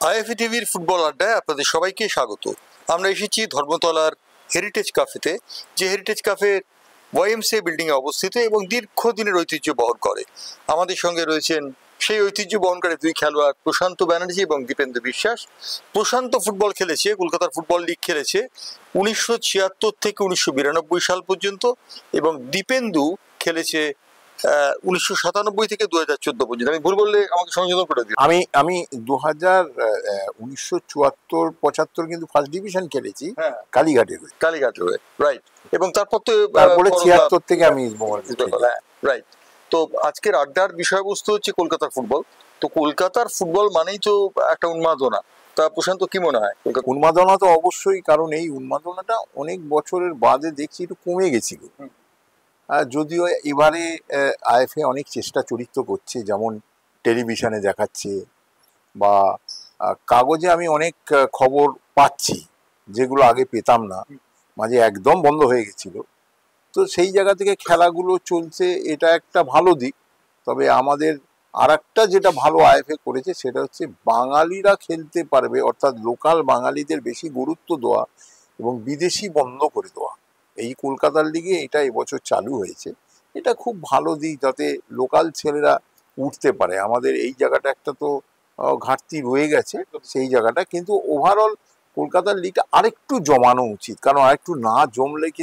IFA টিভির football আড্ডায় আপনাদের সবাইকে স্বাগত। আমরা এসেছি ধর্মতলার হেরিটেজ কাফেতে, যে হেরিটেজ কাফে ওয়াইএমসিএ বিল্ডিং এ অবস্থিত এবং দীর্ঘদিনের ঐতিহ্য বহন করে। আমাদের সঙ্গে রয়েছেন সেই ঐতিহ্য বহনকারী দুই খেলোয়াড়, প্রশান্ত ব্যানার্জি এবং দীপেন্দু বিশ্বাস। প্রশান্ত ফুটবল খেলেছে, কলকাতার ফুটবল লিগ খেলেছে 1976 থেকে 1992 সাল পর্যন্ত, এবং দীপেন্দু খেলেছে 1997 থেকে 2014 পর্যন্ত। আমি ভুল বললে আমাকে সংশোধন করে দিন। আমি 1974-75 কিন্তু ফার্স্ট ডিভিশন খেলেছি কালীঘাটে হয়ে, রাইট। এবং তারপর তো তারপরে 76 থেকে আমি রাইট। তো আজকের আড্ডার বিষয়বস্তু হচ্ছে কলকাতার ফুটবল। তো কলকাতার ফুটবল মানেই তো একটা উন্মাদনা। তা প্রশান্ত, কি মনে হয়? উন্মাদনা তো অবশ্যই, কারণ এই উন্মাদনাটা অনেক বছরের বাদে দেখছি একটু কমে গেছিল। যদিও এবারে আইএফএ অনেক চেষ্টা চরিত্র করছে, যেমন টেলিভিশনে দেখাচ্ছে বা কাগজে আমি অনেক খবর পাচ্ছি যেগুলো আগে পেতাম না, মাঝে একদম বন্ধ হয়ে গেছিল। তো সেই জায়গা থেকে খেলাগুলো চলছে, এটা একটা ভালো দিক। তবে আমাদের আর একটা যেটা ভালো আইএফএ করেছে সেটা হচ্ছে বাঙালিরা খেলতে পারবে, অর্থাৎ লোকাল বাঙালিদের বেশি গুরুত্ব দেওয়া এবং বিদেশি বন্ধ করে দেওয়া। এই কলকাতার লিগে এটা এবছর চালু হয়েছে, এটা খুব ভালো দিক, যাতে লোকাল ছেলেরা উঠতে পারে। আমাদের এই জায়গাটা একটা তো ঘাটতি রয়ে গেছে সেই জায়গাটা, কিন্তু ওভারঅল কলকাতার লিগটা আরেকটু জমানো উচিত, কারণ আরেকটু না জমলে কি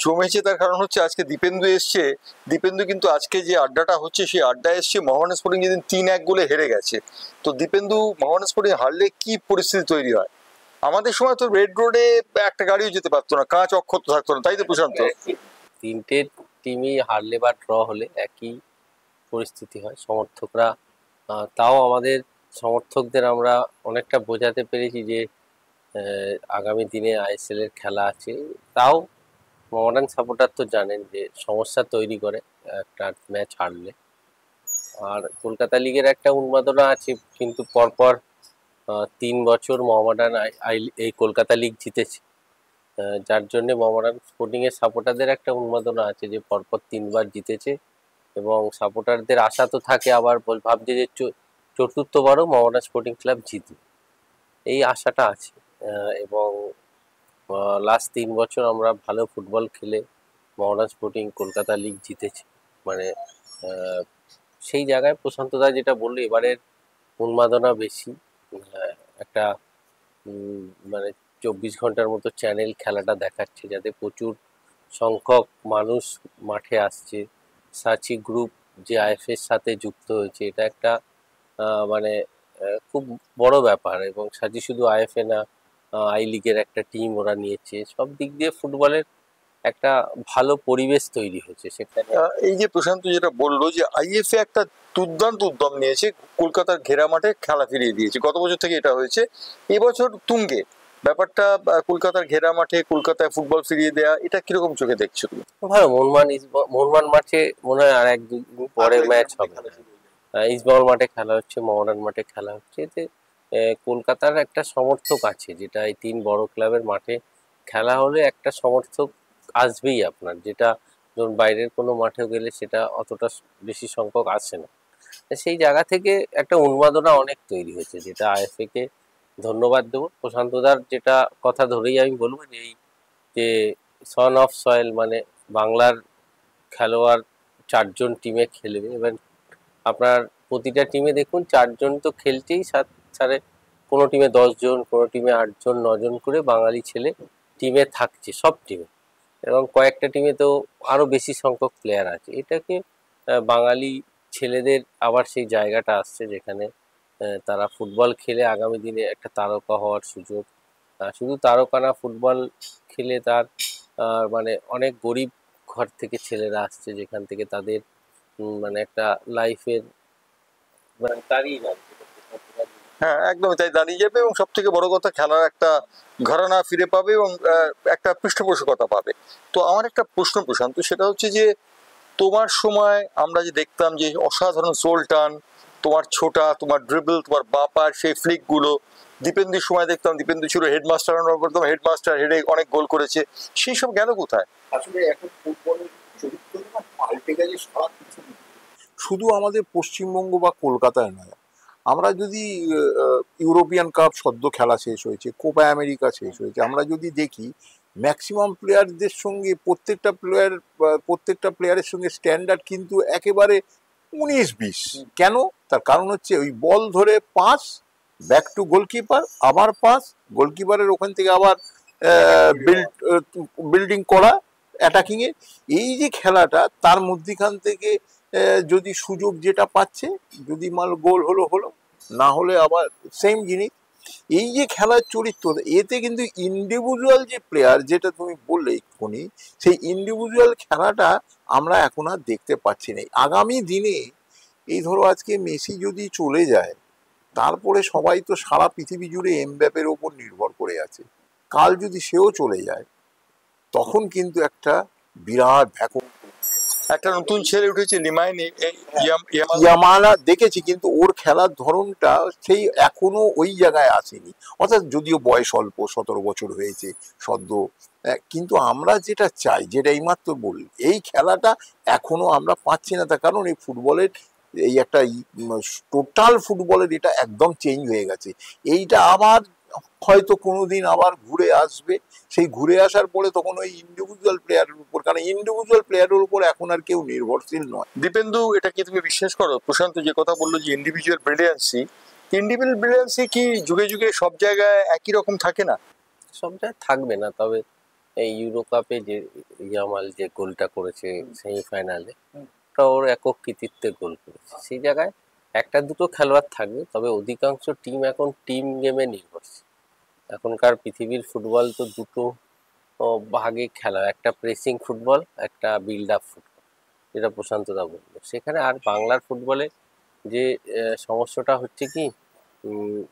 জমেছে। তার কারণ হচ্ছে আজকে দীপেন্দু এসছে। দীপেন্দু কিন্তু আজকে যে আড্ডাটা হচ্ছে সেই আড্ডায় এসছে মোহামেডান স্পোর্টিং যেদিন 3-1 গোলে হেরে গেছে। তো দীপেন্দু, মোহামেডান স্পোর্টিং হারলে কি পরিস্থিতি তৈরি হয়? আমাদের সময় তো রেড রোডে একটা গাড়িও যেতে পারতো না, কাঁচ অক্ষত থাকতো না, তাই তো প্রশান্ত? তিনটে টিমই হারলে বা ড্র হলে একই পরিস্থিতি হয়। সমর্থকরা, তাও আমাদের সমর্থকদের আমরা অনেকটা বোঝাতে পেরেছি যে আগামী দিনে আইএসএল এর খেলা আছে। তাও মডার্ন সাপোর্টার তো জানেন যে সমস্যা তৈরি করে একটা ম্যাচ হারলে। আর কলকাতা লিগের একটা উন্মাদনা আছে, কিন্তু পরপর 3 বছর মোহামেডান এই কলকাতা লিগ জিতেছে, যার জন্য মোহামেডান স্পোর্টিং এর সাপোর্টারদের একটা উন্মাদনা আছে যে পরপর 3 বার জিতেছে, এবং সাপোর্টারদের আশা তো থাকে, আবার ভাবছে যে চতুর্থবারও মোহামেডান স্পোর্টিং ক্লাব জিতবে, এই আশাটা আছে। এবং লাস্ট 3 বছর আমরা ভালো ফুটবল খেলে মোহামেডান স্পোর্টিং কলকাতা লিগ জিতেছে। মানে সেই জায়গায় প্রশান্তদা যেটা বললো, এবারের উন্মাদনা বেশি। একটা মানে 24 ঘন্টার মতো চ্যানেল খেলাটা দেখাচ্ছে, যাতে প্রচুর সংখ্যক মানুষ মাঠে আসছে। সাচি গ্রুপ যে আইএফএর সাথে যুক্ত হয়েছে, এটা একটা মানে খুব বড় ব্যাপার। এবং সাচি শুধু আইএফএ না, আই লিগের একটা টিম ওরা নিয়েছে। সব দিক দিয়ে ফুটবলের একটা ভালো পরিবেশ তৈরি হয়েছে সেখানে। এই যে প্রশান্ত যেটা বললো যে আইএফএ একটা দুর্দান্ত উদ্যম নিয়েছে, কলকাতার ঘেরা মাঠে খেলা ফিরিয়ে দিয়েছে। গত বছর থেকে এটা হয়েছে, এবছর তুঙ্গে ব্যাপারটা। কলকাতার ঘেরা মাঠে কলকাতায় ফুটবল ফিরিয়ে দেয়া, এটা কিরকম চোখে দেখছো তুমি? ভালো। মোহনবাগান মাঠে মনে হয় আর 1-2 দিন পরে ম্যাচ হবে। ইস্টবেঙ্গল মাঠে খেলা হচ্ছে, মোহামেডান মাঠে খেলা হচ্ছে। এতে কলকাতার একটা সমর্থক আছে, যেটা এই 3 বড় ক্লাবের মাঠে খেলা হলে একটা সমর্থক আসবেই আপনার, যেটা ধরুন বাইরের কোনো মাঠে গেলে সেটা অতটা বেশি সংখ্যক আসে না। সেই জায়গা থেকে একটা উন্মাদনা অনেক তৈরি হয়েছে, যেটা আইএফএ কে ধন্যবাদ দেবো। প্রশান্তদার যেটা কথা ধরেই আমি বলবো যে এই যে সন অফ সয়েল, মানে বাংলার খেলোয়াড় 4 জন টিমে খেলবে। এবার আপনার প্রতিটা টিমে দেখুন 4 জন তো খেলছেই, সাথে কোনো টিমে 10 জন, কোনো টিমে 8 জন, 9 জন করে বাঙালি ছেলে টিমে থাকছে সব টিমে, এবং কয়েকটা টিমে তো আরো বেশি সংখ্যক প্লেয়ার আছে। এটাকে বাঙালি ছেলেদের আবার সেই জায়গাটা আসছে, যেখানে তারা ফুটবল খেলে আগামী দিনে একটা তারকা হওয়ার সুযোগ। শুধু তারকা না, ফুটবল খেলে তার মানে অনেক গরিব ঘর থেকে ছেলেরা আসছে, যেখান থেকে তাদের মানে একটা লাইফের মানে দাঁড়িয়ে যাবে। হ্যাঁ, একদমই তাই, দাঁড়িয়ে যাবে। এবং সব থেকে বড় কথা, খেলার একটা ঘরানা ফিরে পাবে এবং একটা পৃষ্ঠপোষকতা পাবে। তো আমার একটা প্রশ্ন প্রশান্ত, সেটা হচ্ছে যে তোমার সময় আমরা যে দেখতাম যে অসাধারণ সোল টান, তোমার ছোটা, তোমার ড্রিবল, তোমার বাপার সেই ফ্লিক গুলো, দীপেন্দুর সময় দেখতাম দীপেন্দু ছিল হেডমাস্টার, হেডমাস্টার হেডে অনেক গোল করেছে, সেই সব গেল কোথায়? আসলে এখন ফুটবলের চরিত্র পাল্টে গেছে। শুধু আমাদের পশ্চিমবঙ্গ বা কলকাতায় নয়, আমরা যদি ইউরোপিয়ান কাপ সদ্য খেলা শেষ হয়েছে, কোপা আমেরিকা শেষ হয়েছে, আমরা যদি দেখি ম্যাক্সিমাম প্লেয়ারদের সঙ্গে প্রত্যেকটা প্লেয়ারের সঙ্গে স্ট্যান্ডার্ড কিন্তু একেবারে 19-20। কেন? তার কারণ হচ্ছে ওই বল ধরে পাস, ব্যাক টু গোলকিপার, আবার পাস, গোলকিপারের ওখান থেকে আবার বিল্ডিং করা অ্যাটাকিং এ। এই যে খেলাটা, তার মধ্যখান থেকে যদি সুযোগ যেটা পাচ্ছে, যদি মাল গোল হলো হলো, না হলে আবার সেম জিনিস। এই যে খেলার চরিত্র, এতে কিন্তু ইন্ডিভিজুয়াল যে প্লেয়ার, যেটা তুমি বললে এক্ষুনি, সেই ইন্ডিভিজুয়াল খেলাটা আমরা এখন আর দেখতে পাচ্ছি না। আগামী দিনে এই ধরো আজকে মেসি যদি চলে যায়, তারপরে সবাই তো সারা পৃথিবী জুড়ে এমবাপ্পের ওপর নির্ভর করে আছে। কাল যদি সেও চলে যায়, তখন কিন্তু একটা বিরাট ভ্যাকুম। একটা নতুন ছেলে উঠেছে লিমাইনি, ইয়ামালা দেখেছি, কিন্তু ওর খেলার ধরনটা সেই এখনো ওই জায়গায় আসেনি। অর্থাৎ যদিও বয়স অল্প, 17 বছর হয়েছে সদ্য, কিন্তু আমরা যেটা চাই, যেটা এইমাত্র বললি, এই খেলাটা এখনো আমরা পাচ্ছি না। তার কারণ এই ফুটবলের এই একটা টোটাল ফুটবলের এটা একদম চেঞ্জ হয়ে গেছে। এইটা আবার হয়তো কোনোদিন আবার ঘুরে আসবে। সেই ঘুরে আসার পরে তখন ওই ইন্ডিভিজুয়াল প্লেয়ারের উপর, কারণ ইন্ডিভিজুয়াল প্লেয়ারের উপর এখন আর কেউ নির্ভরশীল নয়। দীপেন্দু, এটা কি তুমি বিশ্বাস করো? প্রশান্ত যে কথা বললো যে ইন্ডিভিজুয়াল ব্রিলিয়ান্সি কি যুগে যুগে সব জায়গায় একই রকম থাকে না? সব জায়গায় থাকবে না, তবে এই ইউরো কাপে যে ইয়ামাল যে গোলটা করেছে সেমিফাইনালে, ওটা ওর একক কৃতিত্বে গোল করেছে। সেই জায়গায় একটা দুটো খেলোয়াড় থাকবে, তবে অধিকাংশ টিম এখন টিম গেমে নির্ভরশীল। এখনকার পৃথিবীর ফুটবল তো দুটো ভাগে খেলা, একটা প্রেসিং ফুটবল, একটা বিল্ড আপ ফুটবল, যেটা প্রশান্তদা বললো। সেখানে আর বাংলার ফুটবলে যে সমস্যাটা হচ্ছে কি,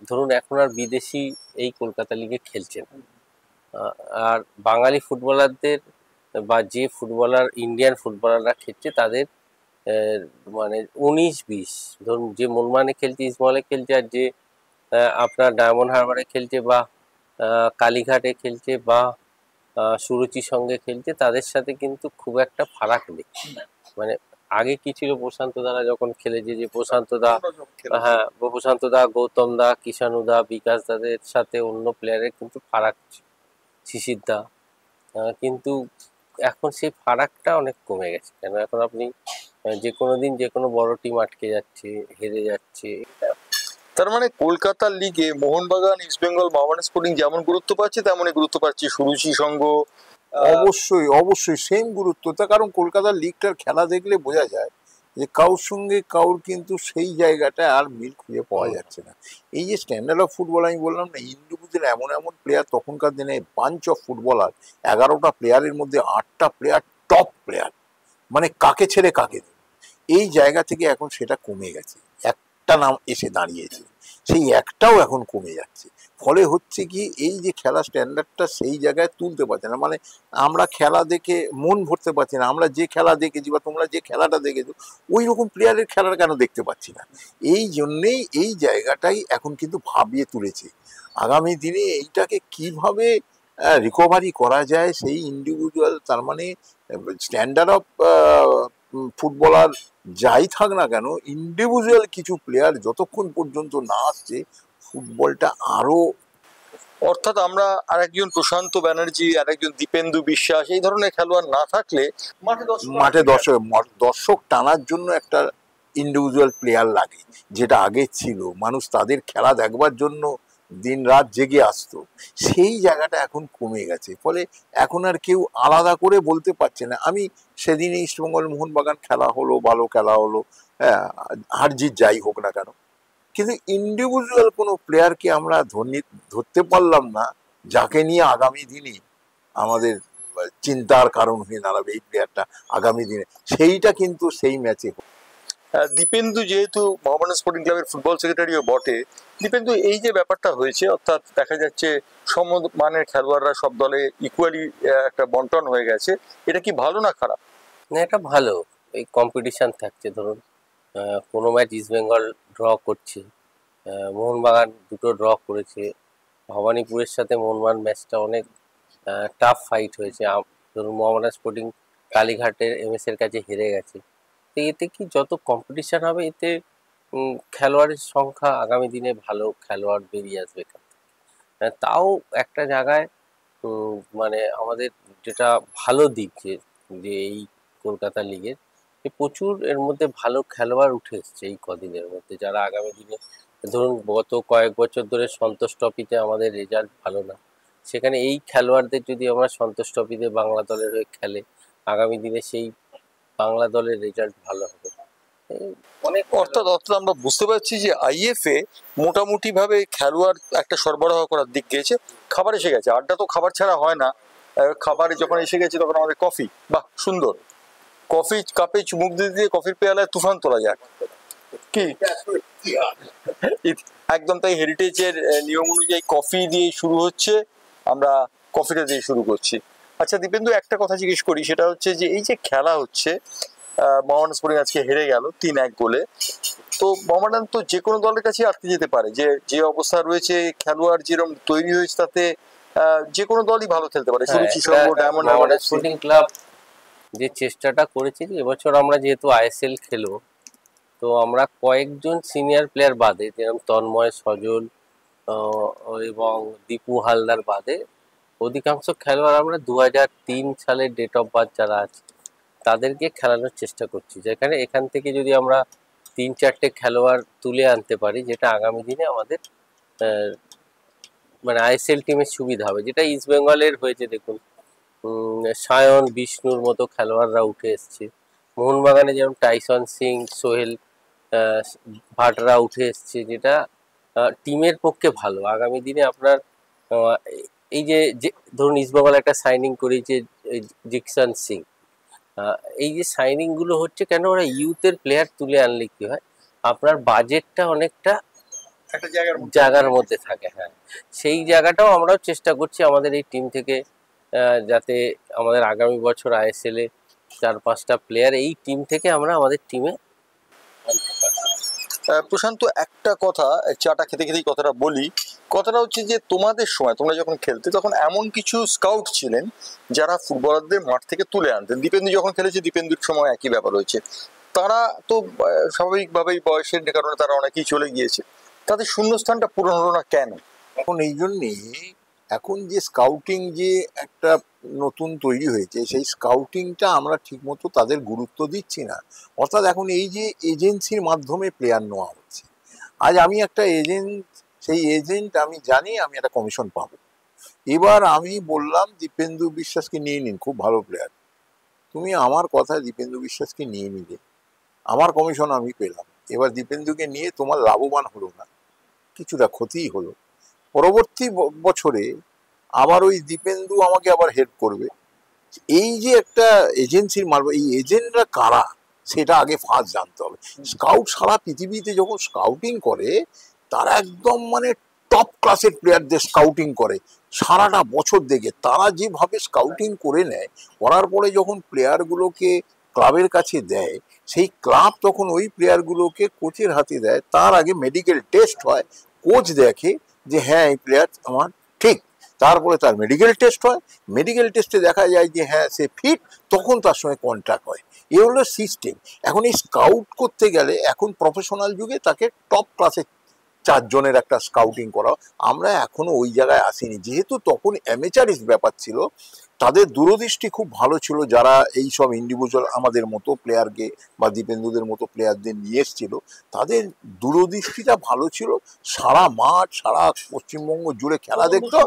ধরুন এখন আর বিদেশি এই কলকাতা লিগে খেলছে না, আর বাঙালি ফুটবলারদের বা যে ফুটবলার ইন্ডিয়ান ফুটবলাররা খেলছে তাদের মানে 19-20, ধরুন যে মোহনবাগানে খেলছে, ইস্টবেঙ্গলে খেলছে, আর যে আপনার ডায়মন্ড হারবারে খেলছে বা কালীঘাটে খেলছে বা সুরুচির সঙ্গে খেলছে, তাদের সাথে কিন্তু খুব একটা ফারাক নেই। মানে আগে কি ছিল, প্রশান্ত দারা যখন খেলেছে, যে প্রশান্ত দা, গৌতম দা, কিষাণু দা, বিকাশ দাদের সাথে অন্য প্লেয়ারের কিন্তু ফারাক ছিল, শিশির দা, কিন্তু এখন সেই ফারাকটা অনেক কমে গেছে। কেন? এখন আপনি যে কোনো দিন যে কোনো বড় টিম আটকে যাচ্ছে, হেরে যাচ্ছে। তার মানে কলকাতার লিগে মোহনবাগান, ইস্টবেঙ্গল, মোহামেডান স্পোর্টিং যেমন গুরুত্ব পাচ্ছে, তেমনই গুরুত্ব পাচ্ছে সুরুচি সংঘ। অবশ্যই অবশ্যই সেম গুরুত্ব। তার কারণ কলকাতার লিগটার খেলা দেখলে বোঝা যায় যে কারোর সঙ্গে কারোর কিন্তু সেই জায়গাটা আর মিল খুঁজে পাওয়া যাচ্ছে না। এই যে স্ট্যান্ডার্ড অফ ফুটবল আমি বললাম না, ইন্ডিভিজুয়াল এমন এমন প্লেয়ার, তখনকার দিনে বাঞ্চ অফ ফুটবলার, 11টা প্লেয়ারের মধ্যে 8টা প্লেয়ার টপ প্লেয়ার, মানে কাকে ছেড়ে কাকে দেবে, এই জায়গা থেকে এখন সেটা কমে গেছে। একটা নাম এসে দাঁড়িয়েছে, সেই একটাও এখন কমে যাচ্ছে। ফলে হচ্ছে কি, এই যে খেলা স্ট্যান্ডার্ডটা সেই জায়গায় তুলতে পারছে না। মানে আমরা খেলা দেখে মন ভরতে পারছি না। আমরা যে খেলা দেখেছি বা তোমরা যে খেলাটা দেখেছো, ওই রকম প্লেয়ারের খেলাটা কেন দেখতে পাচ্ছি না? এই জন্যেই এই জায়গাটাই এখন কিন্তু ভাবিয়ে তুলেছে। আগামী দিনে এইটাকে কিভাবে রিকভারি করা যায়, সেই ইন্ডিভিজুয়াল, তার মানে স্ট্যান্ডার্ড অফ ফুটবলার যাই থাক না কেন, ইন্ডিভিজুয়াল কিছু প্লেয়ার যতক্ষণ পর্যন্ত না আসছে, ফুটবলটা আরো। অর্থাৎ আমরা আরেকজন প্রশান্ত ব্যানার্জি, আরেকজন দীপেন্দু বিশ্বাস, এই ধরনের খেলোয়াড় না থাকলে মাঠে দর্শক টানার জন্য একটা ইন্ডিভিজুয়াল প্লেয়ার লাগে, যেটা আগে ছিল। মানুষ তাদের খেলা দেখবার জন্য দিন রাত জেগে আসতো, সেই জায়গাটা এখন কমে গেছে। ফলে এখন আর কেউ আলাদা করে বলতে পারছে না। আমি সেদিন ইস্টবেঙ্গল মোহনবাগান খেলা হলো, ভালো খেলা হলো, হ্যাঁ, হার জিত যাই হোক না কেন, কিন্তু ইন্ডিভিজুয়াল কোনো প্লেয়ারকে আমরা ধরতে পারলাম না, যাকে নিয়ে আগামী দিনে আমাদের চিন্তার কারণ হয়ে দাঁড়াবে এই প্লেয়ারটা আগামী দিনে। সেইটা কিন্তু সেই ম্যাচে। দীপেন্দু যেহেতু মোহামেডান স্পোর্টিং ক্লাবের ফুটবল সেক্রেটারিও বটে, দীপেন্দু, এই যে ব্যাপারটা হয়েছে, অর্থাৎ দেখা যাচ্ছে সমমানের খেলোয়াড়রা সব দলে ইকুয়ালি একটা বন্টন হয়ে গেছে, এটা কি ভালো না খারাপ? না, এটা ভালো। এই কম্পিটিশান থাকছে, ধরুন কোনো ম্যাচ ইস্টবেঙ্গল ড্র করছে, মোহনবাগান দুটো ড্র করেছে, ভবানীপুরের সাথে মোহনবাগান ম্যাচটা অনেক টাফ ফাইট হয়েছে, ধরুন মোহামেডান স্পোর্টিং কালীঘাটের MS এর কাছে হেরে গেছে। তো এতে কি, যত কম্পিটিশান হবে, এতে খেলোয়াড়ের সংখ্যা আগামী দিনে ভালো খেলোয়াড় বেরিয়ে আসবে এখান থেকে। তাও একটা জায়গায় মানে আমাদের যেটা ভালো দিক যে এই কলকাতা লিগের প্রচুর এর মধ্যে ভালো খেলোয়াড় উঠে এসছে এই কদিনের মধ্যে, যারা আগামী দিনে ধরুন গত কয়েক বছর ধরে সন্তোষ ট্রফিতে আমাদের রেজাল্ট ভালো না, সেখানে এই খেলোয়াড়দের যদি আমরা সন্তোষ ট্রফিতে বাংলা দলের হয়ে খেলে আগামী দিনে সেই বাংলা দলের রেজাল্ট ভালো হবে। অনেক অর্থাৎ আমরা বুঝতে পারছি যে আইএফএ মোটামুটি ভাবে খেলোয়াড় একটা সরবরাহ করার দিক গিয়েছে। খাবার এসে গেছে, আড্ডা তো খাবার ছাড়া হয় না। খাবারে যখন এসে গেছে তখন আমাদের কফি, বাহ সুন্দর, কফি কাপে চুমুক দিয়ে দিয়ে কফির পেয়ালায় তুফান তোলা যাক কি একদম তাই। হেরিটেজের নিয়ম অনুযায়ী কফি দিয়ে শুরু হচ্ছে, আমরা কফিটা দিয়ে শুরু করছি। আচ্ছা দীপেন্দু, একটা কথা জিজ্ঞেস করি, সেটা হচ্ছে যে এই যে খেলা হচ্ছে, মোহামেডান স্পোর্টিং আজকে হেরে গেল 3-1 গোলে, তো মোহামেডান তো যে কোনো দলের কাছে আটকে যেতে পারে, যে অবস্থা রয়েছে, খেলোয়াড় যেরকম তৈরি হয়েছে তাতে যে কোনো দলই ভালো খেলতে পারে। ডায়মন্ড স্পোর্টিং ক্লাব যে চেষ্টাটা করেছে এবছর, আমরা যেহেতু আইএসএল খেলবো, তো আমরা কয়েকজন সিনিয়র প্লেয়ার বাদে, যেরকম তন্ময়, সজল এবং দীপু হালদার বাদে অধিকাংশ খেলোয়াড় আমরা 2003 সালের ডেট অফ বার্থ যারা আছে তাদেরকে খেলানোর চেষ্টা করছি, যেখানে এখান থেকে যদি আমরা 3-4টে খেলোয়াড় তুলে আনতে পারি, যেটা আগামী দিনে আমাদের মানে আইএসএল টিমের সুবিধা হবে। যেটা ইস্ট বেঙ্গলের হয়েছে, দেখুন সায়ন, বিষ্ণুর মতো খেলোয়াড়রা উঠে এসছে। মোহনবাগানে যেমন টাইসন সিং, সোহেল ভাটরা উঠে এসছে, যেটা টিমের পক্ষে ভালো। আগামী দিনে আপনার এই যে ধরুন ইস্টবেঙ্গল একটা সাইনিং করেছে জিকসন সিং, এই যে সাইনিং গুলো হচ্ছে কেন, ওরা ইউথের প্লেয়ার তুলে আনলে কি হয়, আপনার বাজেটটা অনেকটা একটা জায়গার মধ্যে থাকে। হ্যাঁ, সেই জায়গাটাও আমরাও চেষ্টা করছি আমাদের এই টিম থেকে, যাতে আমাদের আগামী বছর আইএসএল এ 4-5টা প্লেয়ার এই টিম থেকে আমরা আমাদের টিমে। প্রশান্ত, একটা কথা চাটা খেতে খেতেই কথাটা বলি, কথাটা হচ্ছে যে তোমাদের সময় তোমরা যখন খেলতে তখন এমন কিছু স্কাউট ছিলেন যারা ফুটবলারদের মাঠ থেকে তুলে আনতেন। দীপেন্দু যখন খেলেছে, দীপেন্দুর সময় একই ব্যাপার হয়েছে। তারা তো স্বাভাবিকভাবেই বয়সের কারণে তারা অনেকেই চলে গিয়েছে, তাদের শূন্যস্থানটা পূরণ হলো না কেন? এখন এই জন্যেই এখন যে স্কাউটিং যে একটা নতুন তৈরি হয়েছে, সেই স্কাউটিংটা আমরা ঠিকমতো তাদের গুরুত্ব দিচ্ছি না। অর্থাৎ এখন এই যে এজেন্সির মাধ্যমে প্লেয়ার নেওয়া হচ্ছে, আজ আমি একটা এজেন্ট, সেই এজেন্ট আমি জানি আমি একটা কমিশন পাবো। এবার আমি বললাম দীপেন্দু বিশ্বাসকে নিয়ে নিন, খুব ভালো প্লেয়ার, তুমি আমার কথা দীপেন্দু বিশ্বাসকে নিয়ে নিলে, আমার কমিশন আমি পেলাম। এবার দীপেন্দুকে নিয়ে তোমার লাভবান হলো না, কিছুটা ক্ষতিই হলো। পরবর্তী বছরে আবার ওই দীপেন্দু আমাকে আবার হেল্প করবে। এই যে একটা এজেন্সির মারব, এই এজেন্টরা কারা সেটা আগে ফার্স্ট জানতে হবে। স্কাউট সারা পৃথিবীতে যখন স্কাউটিং করে, তারা একদম মানে টপ ক্লাসের প্লেয়ারদের স্কাউটিং করে সারাটা বছর দেখে। তারা যেভাবে স্কাউটিং করে নেয়, করার পরে যখন প্লেয়ারগুলোকে ক্লাবের কাছে দেয়, সেই ক্লাব তখন ওই প্লেয়ারগুলোকে কোচের হাতে দেয়। তার আগে মেডিকেল টেস্ট হয়, কোচ দেখে যে হ্যাঁ এই প্লেয়ার আমার ঠিক, তারপরে তার মেডিকেল টেস্ট হয়, মেডিকেল টেস্টে দেখা যায় যে হ্যাঁ সে ফিট, তখন তার সঙ্গে কন্ট্রাক্ট হয়। এ হলো সিস্টেম। এখন এই স্কাউট করতে গেলে এখন প্রফেশনাল যুগে তাকে টপ ক্লাসে 4 জনের একটা স্কাউটিং করা, আমরা এখনো ওই জায়গায় আসিনি। যেহেতু তখন অ্যামেচারিস্ট ব্যাপার ছিল, তাদের দূরদৃষ্টি খুব ভালো ছিল, যারা এই সব ইন্ডিভিজুয়াল আমাদের মতো প্লেয়ারকে বা দীপেন্দুদের মতো প্লেয়ারদের নিয়ে এসেছিল, তাদের দূরদৃষ্টিটা ভালো ছিল। সারা মাঠ, সারা পশ্চিমবঙ্গ জুড়ে খেলা দেখতো,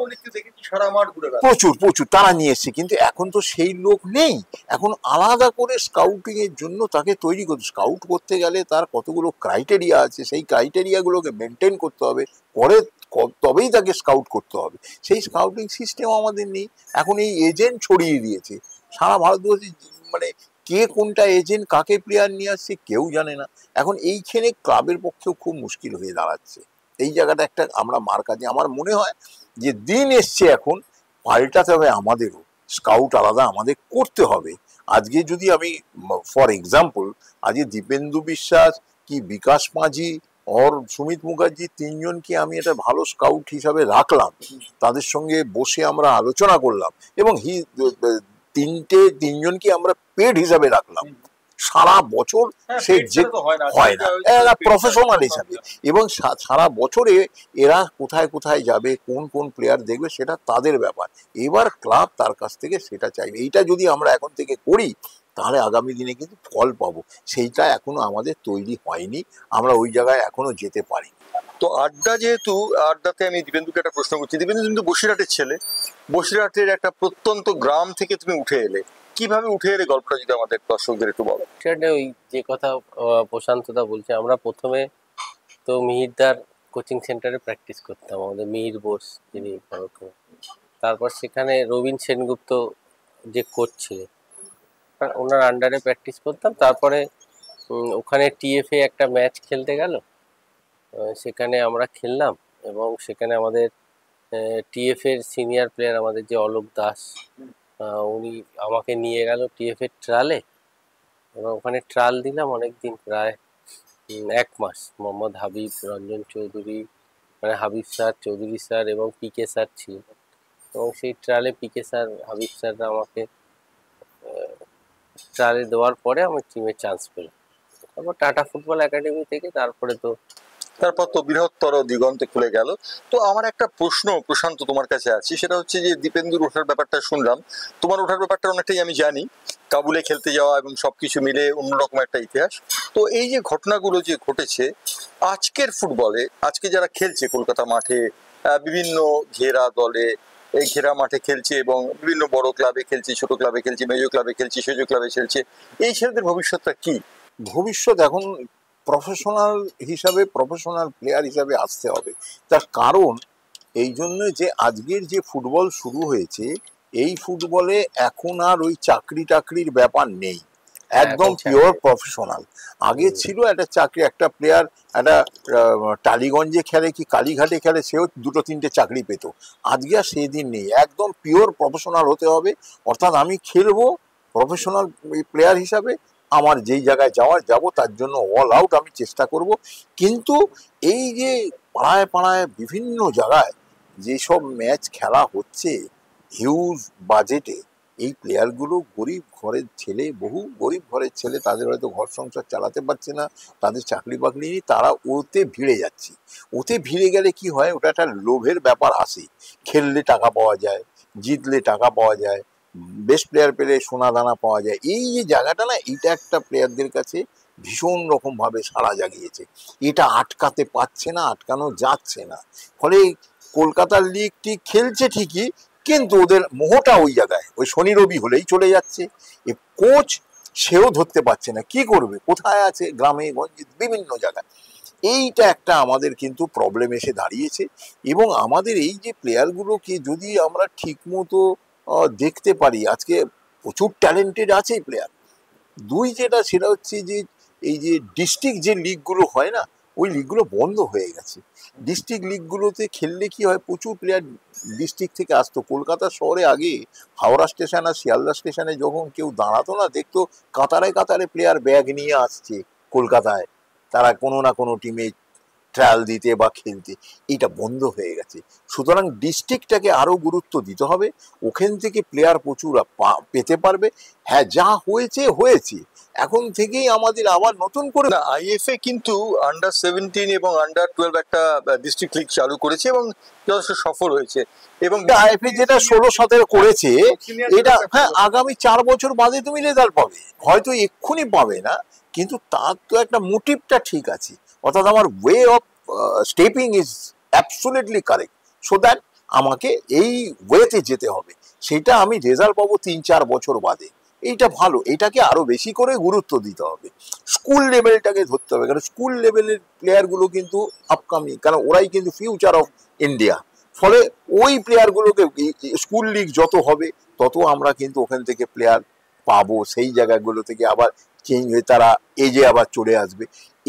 প্রচুর প্রচুর তারা নিয়ে এসছে। কিন্তু এখন তো সেই লোক নেই। এখন আলাদা করে স্কাউটিং এর জন্য তাকে তৈরি করতে, স্কাউট করতে গেলে তার কতগুলো ক্রাইটেরিয়া আছে, সেই ক্রাইটেরিয়াগুলোকে মেনটেন করতে হবে, পরে তবেই তাকে স্কাউট করতে হবে। সেই স্কাউটিং সিস্টেম আমাদের নেই। এখন এই এজেন্ট ছড়িয়ে দিয়েছে সারা ভারতবর্ষে, মানে কে কোনটা এজেন্ট কাকে প্লেয়ার নিয়ে আসছে কেউ জানে না। এখন এইখানে ক্লাবের পক্ষেও খুব মুশকিল হয়ে দাঁড়াচ্ছে। এই জায়গাটা একটা আমরা মার কাজে, আমার মনে হয় যে দিন এসছে এখন পাল্টাতে হবে আমাদেরও, স্কাউট আলাদা আমাদের করতে হবে। আজকে যদি আমি ফর এক্সাম্পল আজকে দীপেন্দু বিশ্বাস কি বিকাশ মাঝি और সুমিত মুখার্জি 3 জনকে আমি একটা ভালো স্কাউট হিসাবে রাখলাম, তাদের সঙ্গে বসে আমরা আলোচনা করলাম এবং 3 জনকে আমরা পেড হিসাবে রাখলাম, সারা বছর সে যে হয় না, এরা প্রফেশনাল হিসাবে, এবং সারা বছরে এরা কোথায় কোথায় যাবে, কোন কোন প্লেয়ার দেখবে, সেটা তাদের ব্যাপার। এবার ক্লাব তার কাছ থেকে সেটা চাইবে। এইটা যদি আমরা এখন থেকে করি তাহলে আগামী দিনে কিন্তু ফল পাবো। সেইটা এখনো আমাদের তৈরি হয়নি, আমরা ওই জায়গায় এখনো যেতে পারি। তো আড্ডা, যেহেতু আড্ডাতে আমি দীপেন্দুকে একটা প্রশ্ন করছি। দীপেন্দু, তুমি তো বসিরহাটের ছেলে, বসিরহাটের একটা প্রত্যন্ত গ্রাম থেকে তুমি উঠে এলে, কিভাবে উঠে এলে গল্পটা যদি আমাদের দর্শকদের একটু বলো। সেটা ওই যে কথা প্রশান্তদা বলছে, আমরা প্রথমে তো মিহিরদার কোচিং সেন্টারে প্র্যাকটিস করতাম, আমাদের মিহির বোস যিনি ভারতীয়। তারপর সেখানে রবীন সেনগুপ্ত যে কোচ ছিলেন, ওনার আন্ডারে প্র্যাকটিস করতাম। তারপরে ওখানে টিএফএ একটা ম্যাচ খেলতে গেল, সেখানে আমরা খেললাম, এবং সেখানে আমাদের টিএফএর সিনিয়র প্লেয়ার আমাদের যে অলোক দাস, উনি আমাকে নিয়ে গেল টিএফএর ট্রালে, এবং ওখানে ট্রাল দিলাম অনেক দিন, প্রায় 1 মাস। মোহাম্মদ হাবিব, রঞ্জন চৌধুরী, মানে হাবিব স্যার, চৌধুরী স্যার এবং পিকে স্যার ছিল, এবং সেই ট্রালে পিকে স্যার, হাবিব স্যাররা আমাকে ট্রালে দেওয়ার পরে আমার টিমে চান্স পেলাম। তারপর টাটা ফুটবল একাডেমি থেকে তারপর তো বৃহত্তর দিগন্তে খুলে গেল। তো আমার একটা প্রশ্ন প্রশান্ত তোমার কাছে আছে, সেটা হচ্ছে যে দীপেন্দুর ওঠার ব্যাপারটা শুনলাম, তোমার ওঠার ব্যাপারটা অনেকটাই আমি জানি, কাবুলে খেলতে যাওয়া এবং সবকিছু মিলে অন্যরকম একটা ইতিহাস। তো এই যে ঘটনাগুলো যে ঘটেছে আজকের ফুটবলে, আজকে যারা খেলছে কলকাতা মাঠে, বিভিন্ন ঘেরা দলে, এই ঘেরা মাঠে খেলছে এবং বিভিন্ন বড় ক্লাবে খেলছে, ছোট ক্লাবে খেলছে, মেজো ক্লাবে খেলছে, সেজো ক্লাবে খেলছে, এই ছেলেদের ভবিষ্যৎটা কি? ভবিষ্যৎ এখন প্রফেশনাল হিসাবে, প্রফেশনাল প্লেয়ার হিসাবে আসতে হবে। তার কারণ এই জন্য যে আজকের যে ফুটবল শুরু হয়েছে, এই ফুটবলে এখন আর ওই চাকরি টাকরির ব্যাপার নেই, একদম পিওর প্রফেশনাল। আগে ছিল একটা চাকরি, একটা প্লেয়ার একটা টালিগঞ্জে খেলে কি কালীঘাটে খেলে, সেও 2-3টে চাকরি পেত। আজকে আর সেদিন নেই, একদম পিওর প্রফেশনাল হতে হবে। অর্থাৎ আমি খেলবো প্রফেশনাল প্লেয়ার হিসাবে, আমার যেই জায়গায় যাবো তার জন্য অল আউট আমি চেষ্টা করব। কিন্তু এই যে পাড়ায় পাড়ায় বিভিন্ন জায়গায় যেসব ম্যাচ খেলা হচ্ছে হিউজ বাজেটে, এই প্লেয়ারগুলো গরিব ঘরের ছেলে, বহু গরিব ঘরের ছেলে, তাদের হয়তো ঘর সংসার চালাতে পারছে না, তাদের চাকরি বাকরি নেই, তারা ওতে ভিড়ে যাচ্ছে। ওতে ভিড়ে গেলে কি হয়, ওটা একটা লোভের ব্যাপার আসে। খেললে টাকা পাওয়া যায়, জিতলে টাকা পাওয়া যায়, বেস্ট প্লেয়ার পেলে সোনা দানা পাওয়া যায়। এই যে জায়গাটা না, এইটা একটা প্লেয়ারদের কাছে ভীষণ রকম ভাবে সাড়া জাগিয়েছে। এটা আটকাতে পারছে না, আটকানো যাচ্ছে না। ফলে কলকাতার লিগটি খেলছে ঠিকই, কিন্তু ওদের মোহটা ওই জায়গায়, ওই শনি রবি হলেই চলে যাচ্ছে। এ কোচ সেও ধরতে পারছে না, কি করবে, কোথায় আছে, গ্রামে গঞ্জে বিভিন্ন জায়গায়। এইটা একটা আমাদের কিন্তু প্রবলেম এসে দাঁড়িয়েছে। এবং আমাদের এই যে প্লেয়ারগুলোকে যদি আমরা ঠিক মতো দেখতে পারি, আজকে প্রচুর ট্যালেন্টেড আছে প্লেয়ার। যেটা সেটা হচ্ছে যে এই যে ডিস্ট্রিক্ট যে লিগগুলো হয় না, ওই লিগগুলো বন্ধ হয়ে গেছে। ডিস্ট্রিক্ট লিগগুলোতে খেললে কি হয়, প্রচুর প্লেয়ার ডিস্ট্রিক্ট থেকে আসতো। কলকাতা শহরে আগে হাওড়া স্টেশন আর শিয়ালদা স্টেশনে যখন কেউ দাঁড়াতো না, দেখতো কাতারে কাতারে প্লেয়ার ব্যাগ নিয়ে আসছে কলকাতায়, তারা কোনো না কোনো টিমে ট্রায়াল দিতে বা খেলতে। এটা বন্ধ হয়ে গেছে। সুতরাং ডিস্ট্রিক্টটাকে আরো গুরুত্ব দিতে হবে, ওখান থেকে প্লেয়ার প্রচুর পেতে পারবে। হ্যাঁ, যা হয়েছে হয়েছে, এখন থেকেই আমাদের আবার নতুন করে না, আইএফএ কিন্তু আন্ডার-17 এবং আন্ডার-12 একটা ডিস্ট্রিক্ট লিগ চালু করেছে এবং যথেষ্ট সফল হয়েছে। এবং আইএফএ যেটা 16-17 করেছে, এটা হ্যাঁ আগামী 4 বছর বাদে তুমি রেজাল্ট পাবে, হয়তো এক্ষুনি পাবে না, কিন্তু তার তো একটা মোটিভটা ঠিক আছে। অর্থাৎ আমার way of stepping is absolutely correct, so that আমাকে এই ওয়েতে যেতে হবে। সেটা আমি রেজাল্ট পাবো 3-4 বছর বাদে। এইটা ভালো, এটাকে আরো বেশি করে গুরুত্ব দিতে হবে। স্কুল লেভেলটাকে ধরতে হবে, কারণ স্কুল লেভেলের প্লেয়ারগুলো কিন্তু আপকামিং, কারণ ওরাই কিন্তু ফিউচার অফ ইন্ডিয়া। ফলে ওই প্লেয়ারগুলোকে স্কুল লিগ যত হবে তত আমরা কিন্তু ওখান থেকে প্লেয়ার পাবো, সেই জায়গাগুলো থেকে আবার চেঞ্জ হয়ে তারা এজে আবার চলে আসবে।